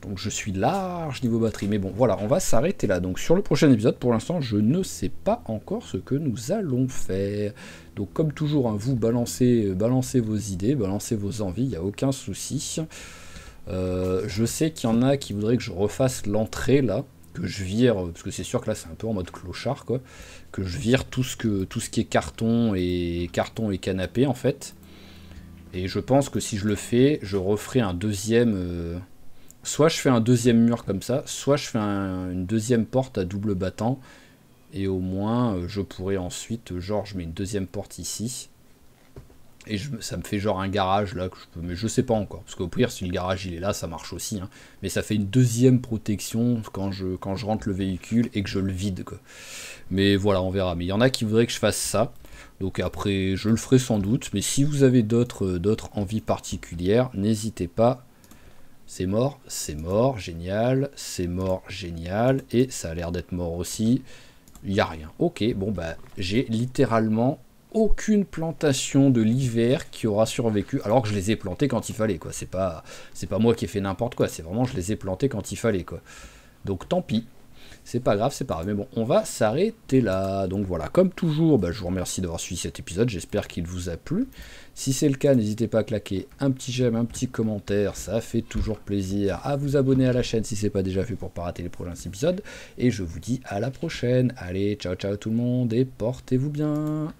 Donc je suis large niveau batterie. Mais bon, voilà, on va s'arrêter là. Donc sur le prochain épisode, pour l'instant, je ne sais pas encore ce que nous allons faire. Donc comme toujours, hein, vous balancez vos idées, balancez vos envies, il n'y a aucun souci. Je sais qu'il y en a qui voudraient que je refasse l'entrée là, que je vire, parce que c'est sûr que là c'est un peu en mode clochard, quoi. Que je vire tout ce qui est carton et canapé en fait. Et je pense que si je le fais, je referai un deuxième... soit je fais un deuxième mur comme ça, soit je fais une deuxième porte à double battant. Et au moins, je pourrais ensuite... Genre, je mets une deuxième porte ici. Et ça me fait genre un garage là, que je peux, mais je sais pas encore. Parce qu'au pire, si le garage il est là, ça marche aussi. Hein. Mais ça fait une deuxième protection quand je rentre le véhicule et que je le vide, quoi. Mais voilà, on verra. Mais il y en a qui voudraient que je fasse ça. Donc après, je le ferai sans doute. Mais si vous avez d'autres envies particulières, n'hésitez pas. C'est mort, génial. C'est mort, génial. Et ça a l'air d'être mort aussi. Il n'y a rien. Ok, bon bah, j'ai littéralement aucune plantation de l'hiver qui aura survécu, alors que je les ai plantés quand il fallait, quoi. C'est pas moi qui ai fait n'importe quoi. C'est vraiment, je les ai plantés quand il fallait, quoi. Donc tant pis. C'est pas grave, c'est pas grave. Mais bon, on va s'arrêter là. Donc voilà, comme toujours, bah, je vous remercie d'avoir suivi cet épisode. J'espère qu'il vous a plu. Si c'est le cas, n'hésitez pas à claquer un petit j'aime, un petit commentaire. Ça fait toujours plaisir. À vous abonner à la chaîne si c'est pas déjà fait pour pas rater les prochains épisodes. Et je vous dis à la prochaine. Allez, ciao ciao tout le monde et portez-vous bien.